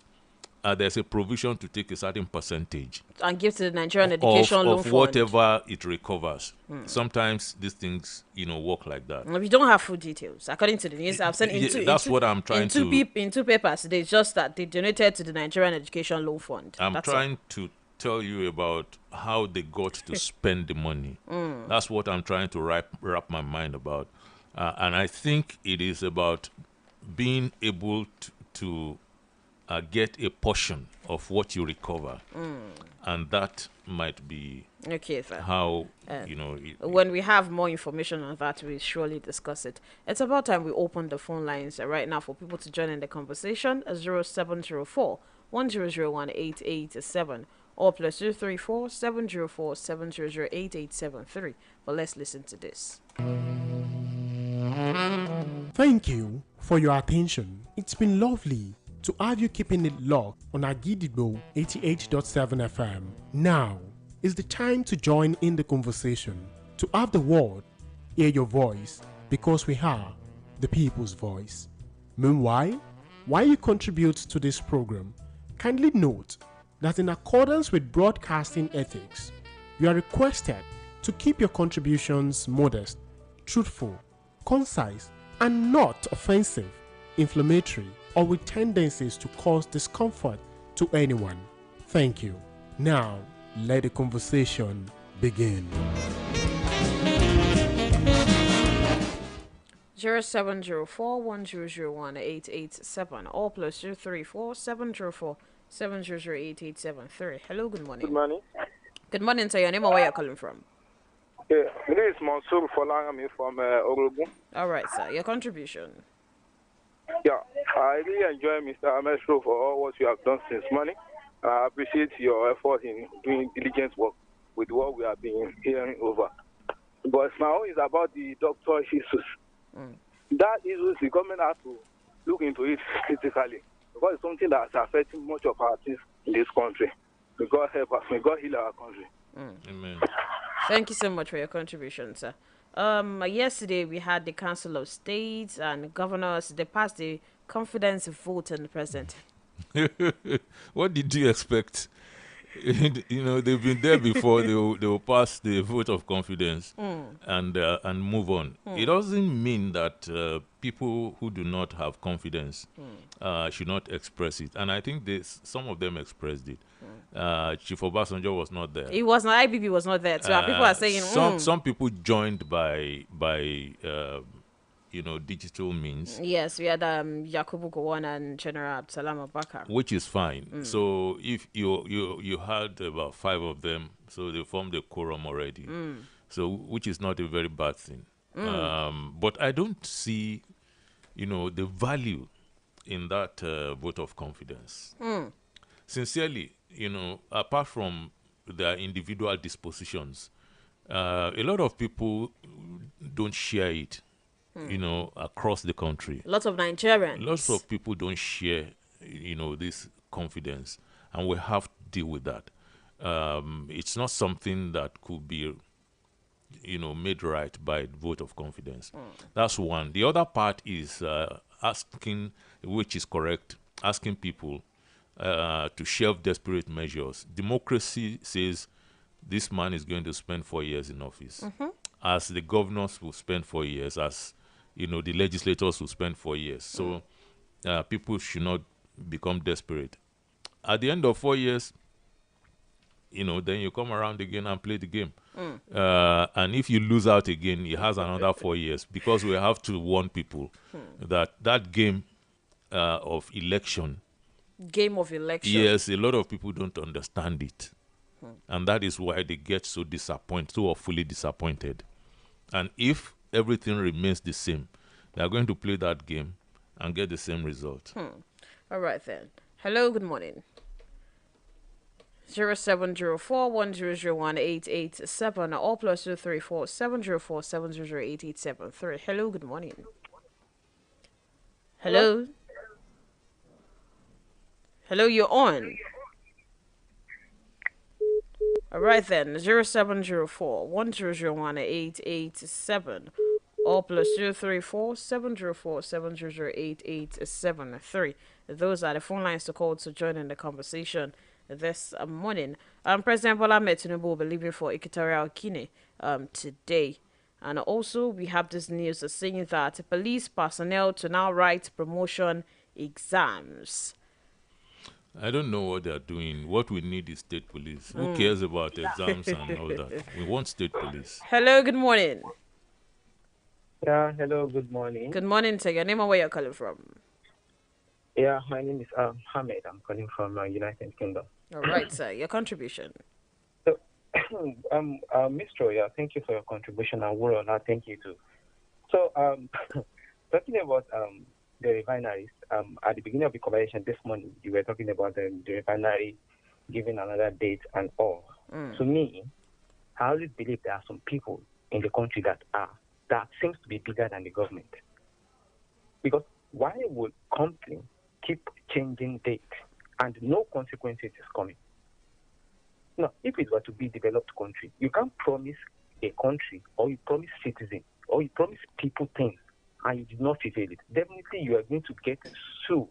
there's a provision to take a certain percentage and give to the Nigerian Education Loan of Fund. Whatever it recovers. Sometimes these things, work like that. We don't have full details. According to the news, I've sent what I'm trying in two papers. They just that they donated to the Nigerian Education Loan Fund. I'm trying to tell you about how they got to spend the money. That's what I'm trying to wrap my mind about. And I think it is about being able to get a portion of what you recover. And that might be how, when we have more information on that, we'll surely discuss it. It's about time we open the phone lines right now for people to join in the conversation. 0704 10018887 or plus 234 704 7008873. But let's listen to this. Thank you for your attention. It's been lovely to have you keeping it locked on Agidigbo 88.7 FM. Now is the time to join in the conversation, to have the word, hear your voice, because we are the people's voice. Meanwhile, while you contribute to this program, kindly note that in accordance with broadcasting ethics, you are requested to keep your contributions modest, truthful, concise, and not offensive, inflammatory, or with tendencies to cause discomfort to anyone. Thank you. Now, let the conversation begin. 0704-1001-887 or plus 234-704-700-8873. Hello, good morning. Good morning. Good morning, sir. Your name or where you're calling from? Yeah, this is Mansour Folangami from Orogun. All right, sir. Your contribution. Yeah, I really enjoy Mr. MAESTRO for all what you have done since morning. I appreciate your effort in doing diligent work with what we have been hearing over. But now it's about the doctor issues. That issue, the government has to look into it critically, because it's something that's affecting much of our things in this country. May God help us. May God heal our country. Amen. Thank you so much for your contribution, sir. Yesterday we had the Council of States and governors. They passed the confidence vote on the president. What did you expect? They've been there before. They will pass the vote of confidence and move on. It doesn't mean that people who do not have confidence should not express it. And I think some of them expressed it. Chief Obasanjo was not there. It was not. IBB was not there too. People are saying some people joined by digital means. Yes, we had Yakubu Gowon and General Absalam Abubakar, which is fine. So if you had about 5 of them, so they formed a quorum already. So which is not a very bad thing. But I don't see, the value in that vote of confidence. Sincerely, apart from their individual dispositions, a lot of people don't share it, across the country. Lots of Nigerians. Lots of people don't share, this confidence, and we have to deal with that. It's not something that could be, made right by vote of confidence. That's one. The other part is asking, which is correct, asking people to shelve desperate measures. Democracy says this man is going to spend 4 years in office. As the governors will spend 4 years, as the legislators will spend 4 years. So people should not become desperate. At the end of 4 years, then you come around again and play the game. And if you lose out again, he has another 4 years, because we have to warn people that game of election. Game of election. Yes, a lot of people don't understand it. And that is why they get so disappointed, so fully disappointed. And if everything remains the same, they are going to play that game and get the same result. All right then. Hello, good morning. 0704-1001-887 or plus 234-704-708-873. Hello, good morning. Hello. Hello, you're on. All right then, 0704-1001-887 or plus 234-704-708-873. Those are the phone lines to call to join in the conversation this morning. President Bola Ahmed Tinubu will be leaving for Equatorial Guinea today. And also, we have this news saying that police personnel to now write promotion exams. I don't know what they are doing. What we need is state police. Who cares about exams and all that? We want state police. Hello, good morning. Yeah, hello, good morning. Good morning, sir. Your name and where you're calling from? Yeah, my name is Hamid. I'm calling from United Kingdom. All right, sir. Your contribution. So, Maestro, yeah, thank you for your contribution. And Wuraola, thank you too. So, talking about the refineries, at the beginning of the conversation this morning, you were talking about the refinery giving another date and all. To me, I always believe there are some people in the country that seems to be bigger than the government. Because why would company keep changing dates and no consequences is coming? Now, if it were to be a developed country, you can't promise a country or you promise citizens or you promise people things and you did not fulfill it. Definitely you are going to get sued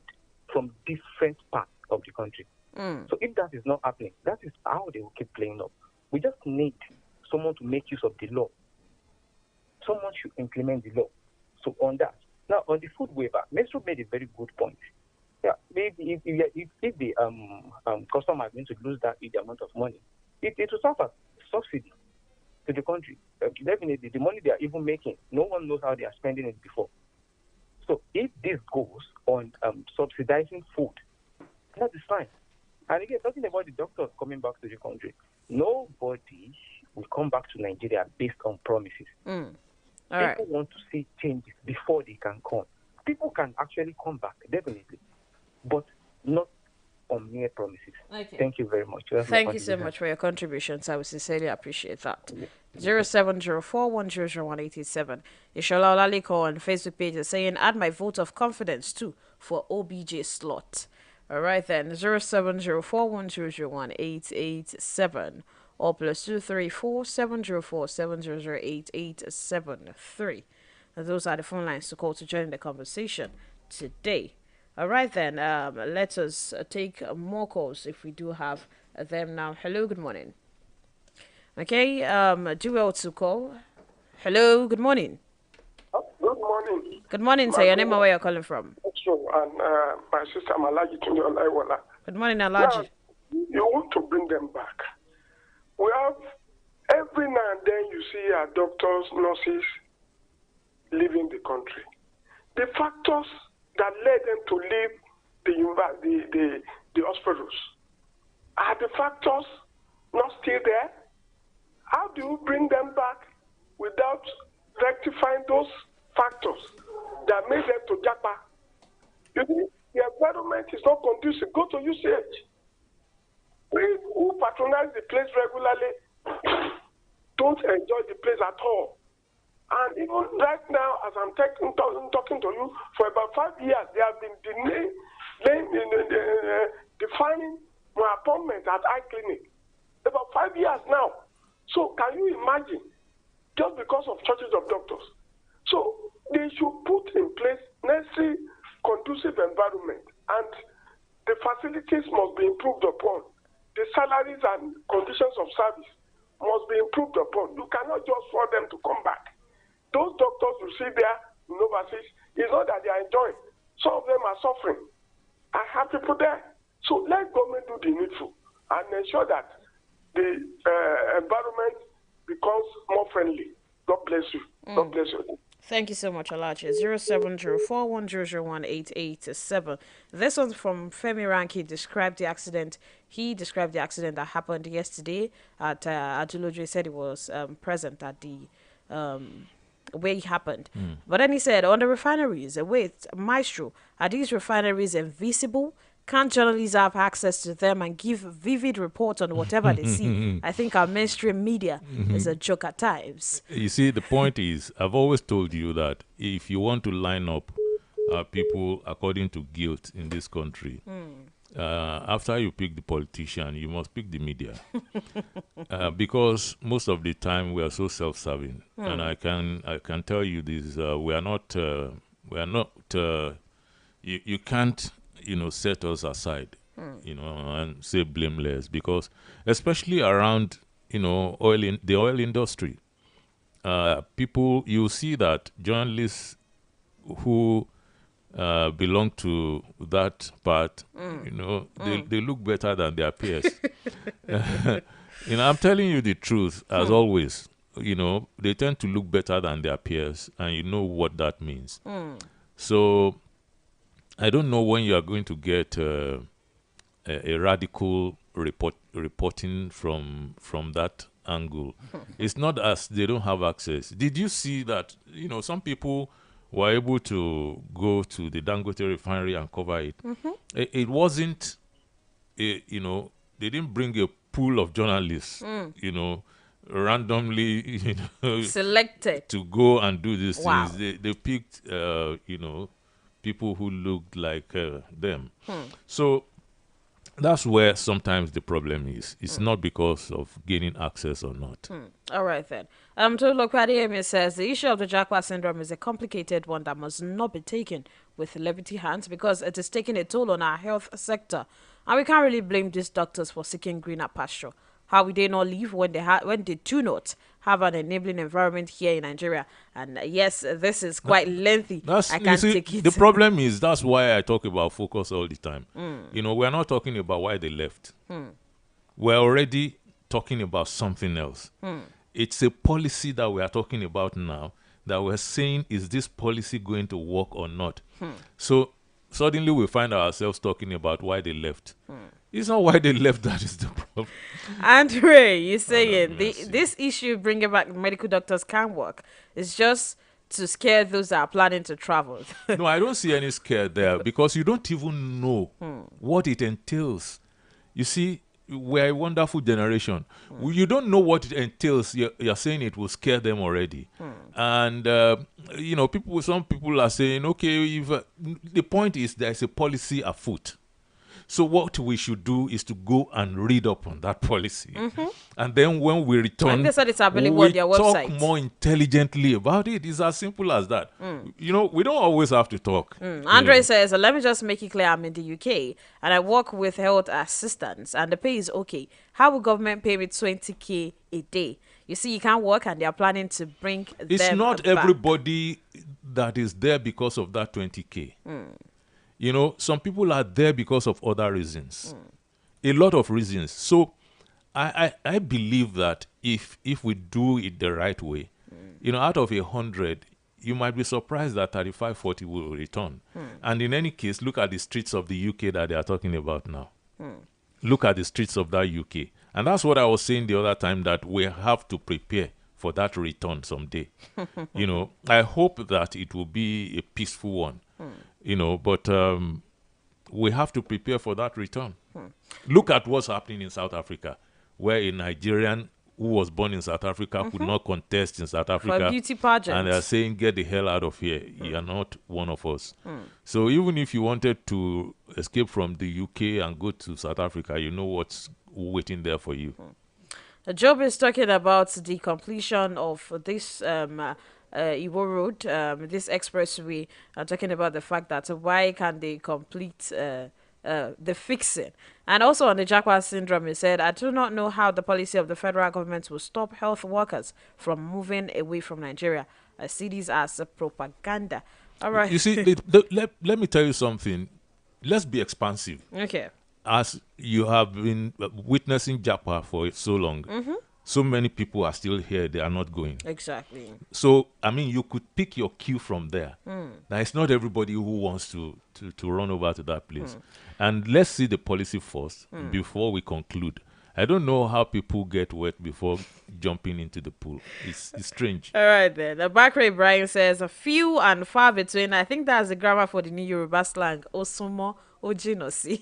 from different parts of the country. So if that is not happening, that is how they will keep playing up. We just need someone to make use of the law. Someone should implement the law. So on that. Now, on the food waiver, Maestro made a very good point. Yeah, maybe if the customer is going to lose that big amount of money, it will serve as subsidy to the country. Definitely, the money they are even making, no one knows how they are spending it before. So if this goes on subsidizing food, that is fine. And again, talking about the doctors coming back to the country, nobody will come back to Nigeria based on promises. People want to see changes before they can come. People can actually come back, definitely, but not on mere promises. Okay. Thank you very much. Thank you so much for your contributions. I would sincerely appreciate that. 0704-1001-887. Ishola Olaliko on Facebook page is saying, add my vote of confidence too for OBJ slot. All right then, 0704-1001-887 or plus 234-704-708-873. Those are the phone lines to call to join the conversation today. All right then, let us take more calls if we do have them now. Hello, good morning. Okay, do well to call. Hello, good morning. Good morning. Good morning, sir. Your name and where you're calling from? And my sister Malaji Tunde Olaiwola. Good morning, Alaji. you want to bring them back. We have, every now and then you see our doctors, nurses leaving the country. The factors that led them to leave the hospitals, are the factors not still there? How do you bring them back without rectifying those factors that made them to japa? You see, the environment is not conducive. Go to UCH. We who patronize the place regularly don't enjoy the place at all. And even right now, as I'm talking to you, for about 5 years, they have been defining my appointment at eye clinic. About 5 years now. So can you imagine? Just because of shortage of doctors. So they should put in place necessary conducive environment, and the facilities must be improved upon. The salaries and conditions of service must be improved upon. You cannot just force them to come back. Those doctors you see there in overseas, it's not that they are enjoying. Some of them are suffering. I have people there. So let government do the needful and ensure that the environment becomes more friendly. God bless you. God bless you. Thank you so much, Alachi. 07041018887. This one's from Femi Ranki. Described the accident. He described the accident that happened yesterday at Adulojo. He said he was present at the where it happened. But then he said, on the refineries, wait, Maestro, are these refineries invisible? Can't journalists have access to them and give vivid reports on whatever they see? I think our mainstream media is a joke at times. You see, the point is, I've always told you that if you want to line up people according to guilt in this country, after you pick the politician, you must pick the media. Because most of the time we are so self-serving. And I can tell you this, you can't, set us aside, and say blameless, because especially around, the oil industry, people, you see that journalists who belong to that part, they look better than their peers. I'm telling you the truth, as always, they tend to look better than their peers, and you know what that means. So I don't know when you are going to get a radical reporting from that angle. It's not as they don't have access. Did you see that, some people were able to go to the Dangote refinery and cover it? It wasn't, they didn't bring a pool of journalists, randomly, selected to go and do these Wow. things. They picked, people who looked like them. So that's where sometimes the problem is. It's not because of gaining access or not. All right then. Tolu says the issue of the Jacqua syndrome is a complicated one that must not be taken with levity hands, because it is taking a toll on our health sector, and we can't really blame these doctors for seeking greener pasture. How would they not leave when they do not have an enabling environment here in Nigeria? And yes, this is quite lengthy. I can't take it. The problem is, that's why I talk about focus all the time. We're not talking about why they left. We're already talking about something else. It's a policy that we are talking about now, that we're saying, is this policy going to work or not? So suddenly we find ourselves talking about why they left. It's not why they left that is the problem. Andre, you're saying this issue bringing back medical doctors can work. It's just to scare those that are planning to travel. No, I don't see any scare there, because you don't even know what it entails. You see, we're a wonderful generation. You don't know what it entails. You're saying it will scare them already. And, some people are saying, okay, if, the point is there's a policy afoot. So what we should do is to go and read up on that policy. And then when we return, they said it's available we on their talk website. more intelligently about it. It's as simple as that. We don't always have to talk. Andre says, let me just make it clear, I'm in the UK and I work with health assistants and the pay is okay. How will government pay me 20k a day? You see, you can't work and they are planning to bring It's them not back. everybody that is there because of that 20k. Some people are there because of other reasons. a lot of reasons. So I believe that if we do it the right way, out of 100, you might be surprised that 35, 40 will return. And in any case, look at the streets of the UK that they are talking about now. Look at the streets of that UK. And that's what I was saying the other time, that we have to prepare for that return someday. I hope that it will be a peaceful one, but we have to prepare for that return. Look at what's happening in South Africa, where a Nigerian who was born in South Africa could not contest in South Africa. For a beauty pageant. And they're saying, get the hell out of here. You are not one of us. So even if you wanted to escape from the UK and go to South Africa, you know what's waiting there for you. Job is talking about the completion of this Iwo Road, this expressway, talking about the fact that why can they complete the fixing. And also on the Jaguar syndrome, he said, I do not know how the policy of the federal government will stop health workers from moving away from Nigeria. I see this as a propaganda. All right. You see, let me tell you something. Let's be expansive. Okay. As you have been witnessing Japa for so long, so many people are still here. They are not going. Exactly. So, I mean, you could pick your cue from there. Now, it's not everybody who wants to run over to that place. And let's see the policy first before we conclude. I don't know how people get wet before jumping into the pool. It's strange. All right, then. Bakre Brian says, a few and far between. I think that's the grammar for the new Yoruba slang. Osomo Ojinosi.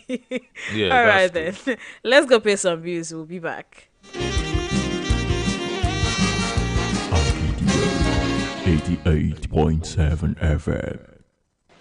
Yeah, all right, true. then. Let's go pay some views. We'll be back. 88.7 FM.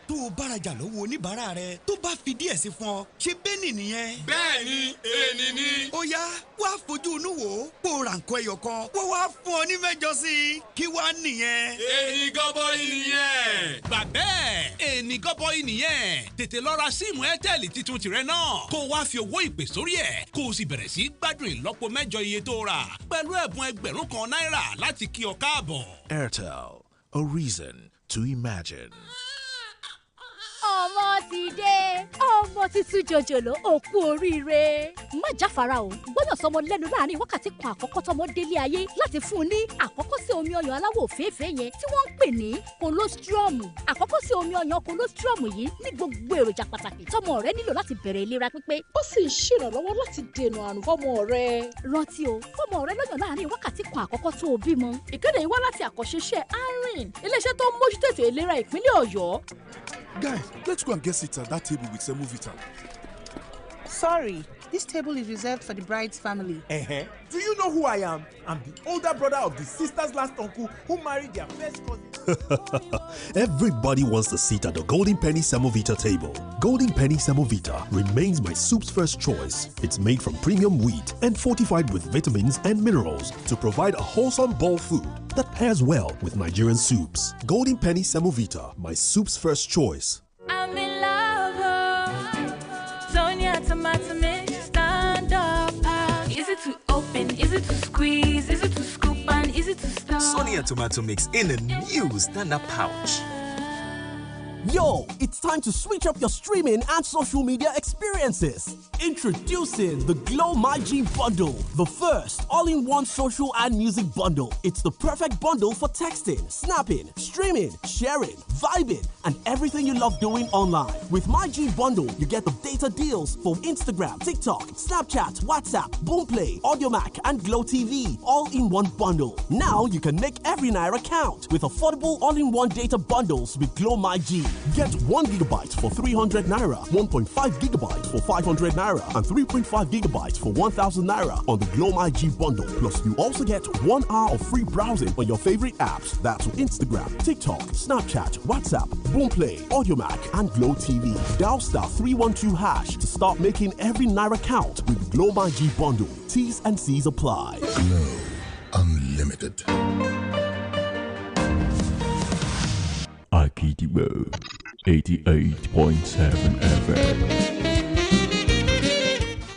tó o bárajà lọ́wọ́ oníbàárà rẹ tó bá fi díẹ̀ sí fún ọ ṣe bẹ́ẹ̀ni nìyẹn. bẹ́ẹ̀ni èèní ni. ó yá wá fojú inú wò ó kó o ra nǹkan ẹyọ kan wọ́n wá fún ọ ní mẹ́jọ sí i kí wá nìyẹn. èèní gọbọi nìyẹn. gbà bẹ́ẹ̀ èèní gọbọi nìyẹn tètè lọ ra síìmù Airtel titun tìrẹ náà kó o wá fi owó ìpè sórí ẹ̀ kó o sì bẹ̀rẹ̀ sí gbádùn ìlọ́po mẹ́jọ iye tó rà pẹ̀lú ẹ̀bùn ẹgbẹ̀rún kan náírà láti kí ọ káàbọ̀. Airtel, a reason to imagine. ọmọ ti dé ọmọ tuntun jòjòló òkú oríire má jáfara o gbọ́dọ̀ sọmọ lẹ́nu láàrin wákàtí kan àkọ́kọ́ tọmọ délé ayé láti fún un ní àkọ́kọ́ sí omi ọyàn aláwọ̀ òféèfé yẹn tí wọ́n ń pè ní colostrum àkọ́kọ́ sí omi ọyàn colostrum yìí ní gbogbo èròjà pàtàkì tọmọ rẹ nílò láti bẹ̀rẹ̀ ìlera pípé ó sì ń ṣèrànlọ́wọ́ láti dènà àrùn fọ́mọ rẹ rántí o fọ́mọ rẹ lọ́yàn láàrin wákàtí kan àkọ́kọ́ tó o bímọ ìkéde yìí wá láti àkọ́ṣeṣẹ́ ARIN iléeṣẹ́ tó ń mójútó ètò ìlera ìpínlẹ̀ Ọ̀yọ́. Guys, let's go and get seats at that table with Semovita. Sorry, this table is reserved for the bride's family. Do you know who I am? I'm the older brother of the sister's last uncle who married their first cousin. Everybody wants a seat at the Golden Penny Semovita table. Golden Penny Semovita remains my soup's first choice. It's made from premium wheat and fortified with vitamins and minerals to provide a wholesome bowl food that pairs well with Nigerian soups. Golden Penny Semovita, my soup's first choice. I'm in love, Sonia tomato mix, stand up. Is it to open? Is it to squeeze? Is it to scoop? And is it to stir? Sonia tomato mix in a new stand-up pouch. Yo, it's time to switch up your streaming and social media experiences. Introducing the Glow My G bundle, the first all-in-one social and music bundle. It's the perfect bundle for texting, snapping, streaming, sharing, vibing, and everything you love doing online. With My G bundle, you get the data deals for Instagram, TikTok, Snapchat, WhatsApp, Boomplay, Audiomack, and Glow TV, all in one bundle. Now you can make every naira count with affordable all-in-one data bundles with Glow My G. Get 1 gigabyte for 300 naira, 1.5 gigabyte for 500 naira, and 3.5 gigabytes for 1,000 naira on the Glow My G bundle. Plus, you also get 1 hour of free browsing on your favorite apps. That's Instagram, TikTok, Snapchat, WhatsApp, Boomplay, Audiomack, and Glow TV. Dial *312# to start making every naira count with Glow My G bundle. T's and C's apply. Glow Unlimited. Akidibo 88.7 FM.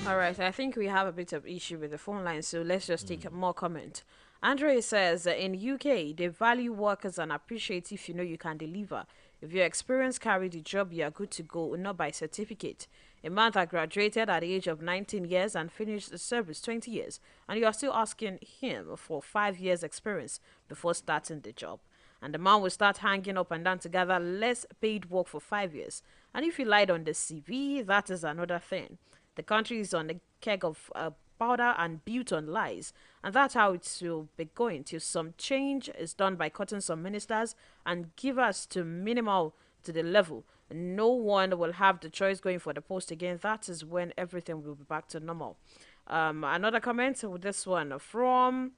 All right, I think we have a bit of issue with the phone line, so let's just take more comment. Andre says in UK they value workers and appreciate if you know you can deliver. If your experience carry the job, you are good to go, not by certificate. A man that graduated at the age of 19 years and finished the service 20 years, and you are still asking him for 5 years experience before starting the job. And the man will start hanging up and down to gather less paid work for 5 years. And if you lied on the CV, that is another thing. The country is on a keg of powder and built on lies. And that's how it will be going till some change is done by cutting some ministers and give us to minimal to the level. No one will have the choice going for the post again. That is when everything will be back to normal. Another comment with this one from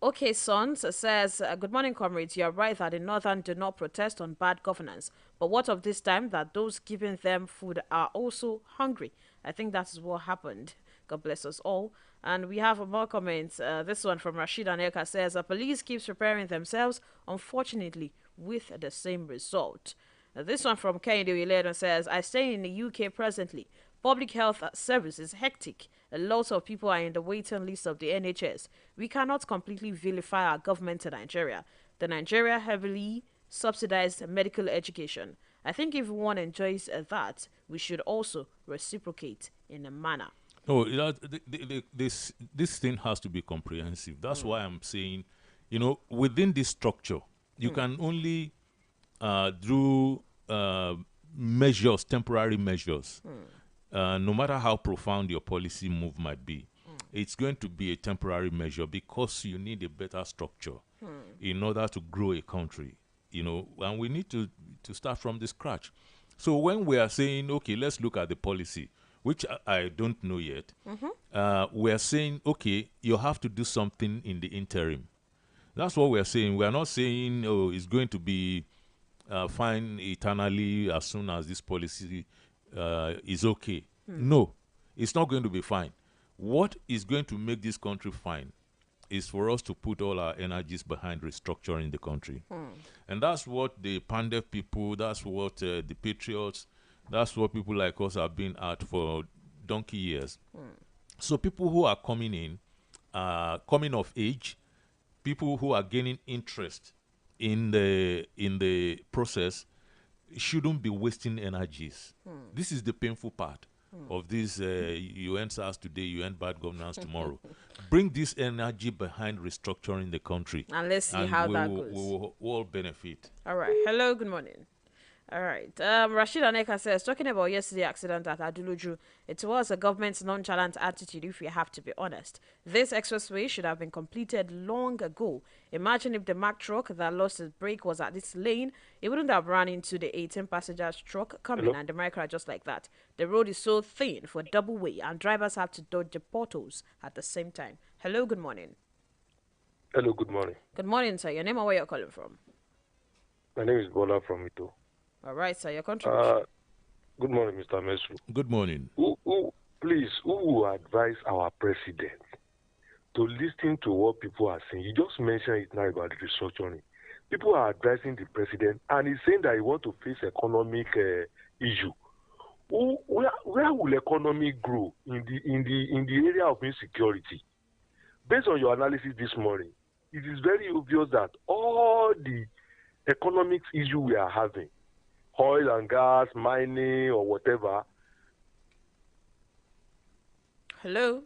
Okay, Sons says, good morning, comrades. You are right that the Northern do not protest on bad governance. But what of this time that those giving them food are also hungry? I think that is what happened. God bless us all. And we have more comments. This one from Rashid Aneka says, police keeps preparing themselves, unfortunately, with the same result. This one from Kennedy Willard says, I stay in the UK presently. Public health service is hectic. A lot of people are in the waiting list of the NHS. We cannot completely vilify our government in Nigeria. The Nigeria heavily subsidized medical education. I think if one enjoys that, we should also reciprocate in a manner. No, this thing has to be comprehensive. That's why I'm saying, within this structure, you can only do measures, temporary measures. No matter how profound your policy move might be, it's going to be a temporary measure because you need a better structure in order to grow a country, and we need to start from the scratch. So when we are saying, okay, let's look at the policy, which I don't know yet, we are saying, okay, you have to do something in the interim. That's what we are saying. We are not saying, oh, it's going to be fine eternally as soon as this policy is okay. No, it's not going to be fine. What is going to make this country fine is for us to put all our energies behind restructuring the country. And that's what the Pandef people, that's what the Patriots, that's what people like us have been at for donkey years. So people who are coming in, coming of age, people who are gaining interest in the process shouldn't be wasting energies. This is the painful part of this. You end SARS today, you end bad governance tomorrow. Bring this energy behind restructuring the country. And let's see how that goes. We will all benefit. All right. Hello, good morning. All right. Rashid Aneka says, talking about yesterday's accident at Aduluju, it was a government's nonchalant attitude, if we have to be honest. This expressway should have been completed long ago. Imagine if the Mack truck that lost its brake was at this lane, it wouldn't have run into the 18-passenger truck coming and the micro just like that. The road is so thin for double way, and drivers have to dodge the portals at the same time. Hello, good morning. Hello, good morning. Good morning, sir. Your name and where you're calling from? My name is Bola from Ito. All right, sir. Your contribution. Good morning, Mr. Mesru. Good morning. Who will advise our president to listen to what people are saying? You just mentioned it now about the restructuring. People are advising the president, and he's saying that he wants to face economic issue. Where will economy grow in the area of insecurity? Based on your analysis this morning, it is very obvious that all the economic issue we are having, oil and gas, mining, or whatever. Hello?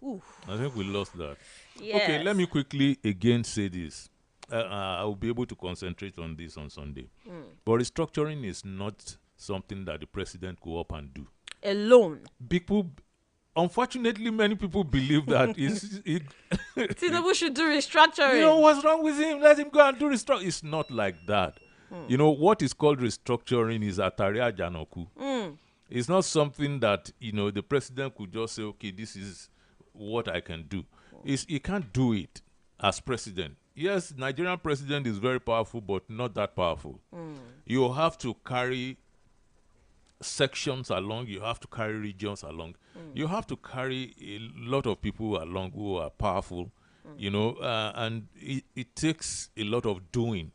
Oof. I think we lost that. Yes. Okay, let me quickly again say this. I will be able to concentrate on this on Sunday. But restructuring is not something that the president go up and do. Alone. Unfortunately, many people believe that Tinubu should do restructuring. You know what's wrong with him? Let him go and do restructuring. It's not like that. What is called restructuring is Ataria Janoku. It's not something that, the president could just say, okay, this is what I can do. He can't do it as president. Yes, Nigerian president is very powerful, but not that powerful. You have to carry sections along. You have to carry regions along. You have to carry a lot of people along who are powerful, and it takes a lot of doing.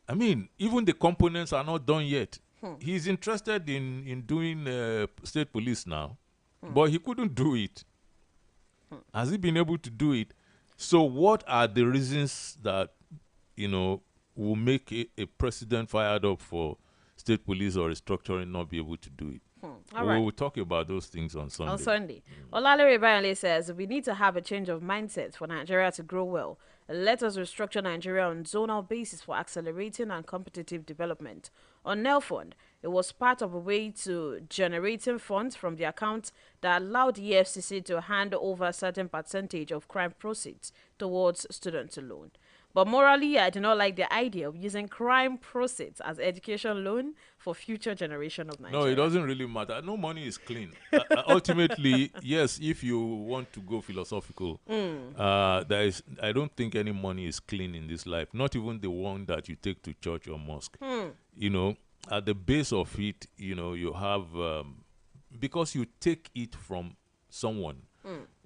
I mean, even the components are not done yet. He's interested in doing state police now, but he couldn't do it. Has he been able to do it? So what are the reasons that, will make a president fired up for state police or restructuring not be able to do it? All right. We'll talk about those things on Sunday. On Sunday. Olalere Bayale says, we need to have a change of mindset for Nigeria to grow well. Let us restructure Nigeria on zonal basis for accelerating and competitive development. On Nelfund, it was part of a way to generating funds from the account that allowed the EFCC to hand over a certain percentage of crime proceeds towards student loan. But morally, I do not like the idea of using crime proceeds as education loan for future generation of Nigeria. No, it doesn't really matter. No money is clean. Ultimately, yes, if you want to go philosophical, I don't think any money is clean in this life, not even the one that you take to church or mosque. At the base of it, you have, because you take it from someone.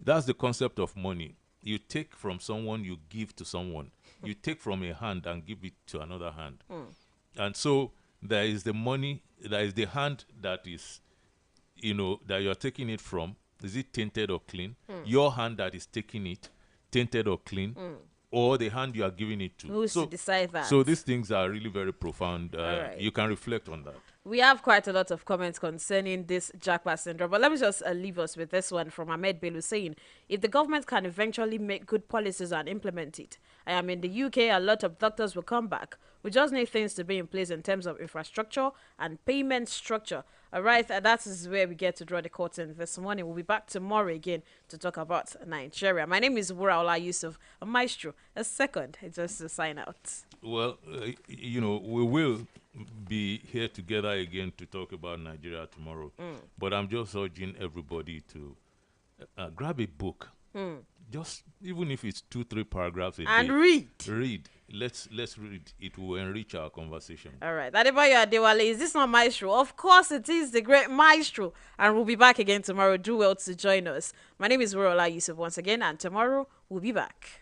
That's the concept of money. You take from someone, you give to someone. You take from a hand and give it to another hand. And so there is the money, there is the hand that is, that you're taking it from. Is it tainted or clean? Your hand that is taking it, tainted or clean? Or the hand you are giving it to. Who's to decide that? So these things are really very profound. Right. You can reflect on that. We have quite a lot of comments concerning this jackpot syndrome, but let me just leave us with this one from Ahmed Bello saying, if the government can eventually make good policies and implement it, I am in the UK, a lot of doctors will come back. We just need things to be in place in terms of infrastructure and payment structure. All right, that is where we get to draw the curtain this morning. We'll be back tomorrow again to talk about Nigeria. My name is Wuraola Yusuff, a maestro. A second, just to sign out. Well, we will be here together again to talk about Nigeria tomorrow. But I'm just urging everybody to grab a book. Just even if it's 2-3 paragraphs a day. And read. Read. Let's read. It will enrich our conversation. All right. Adebayo Adewale, is this not Maestro? Of course it is, the great Maestro. And we'll be back again tomorrow. Do well to join us. My name is Wuraola Yusuff once again, and tomorrow we'll be back.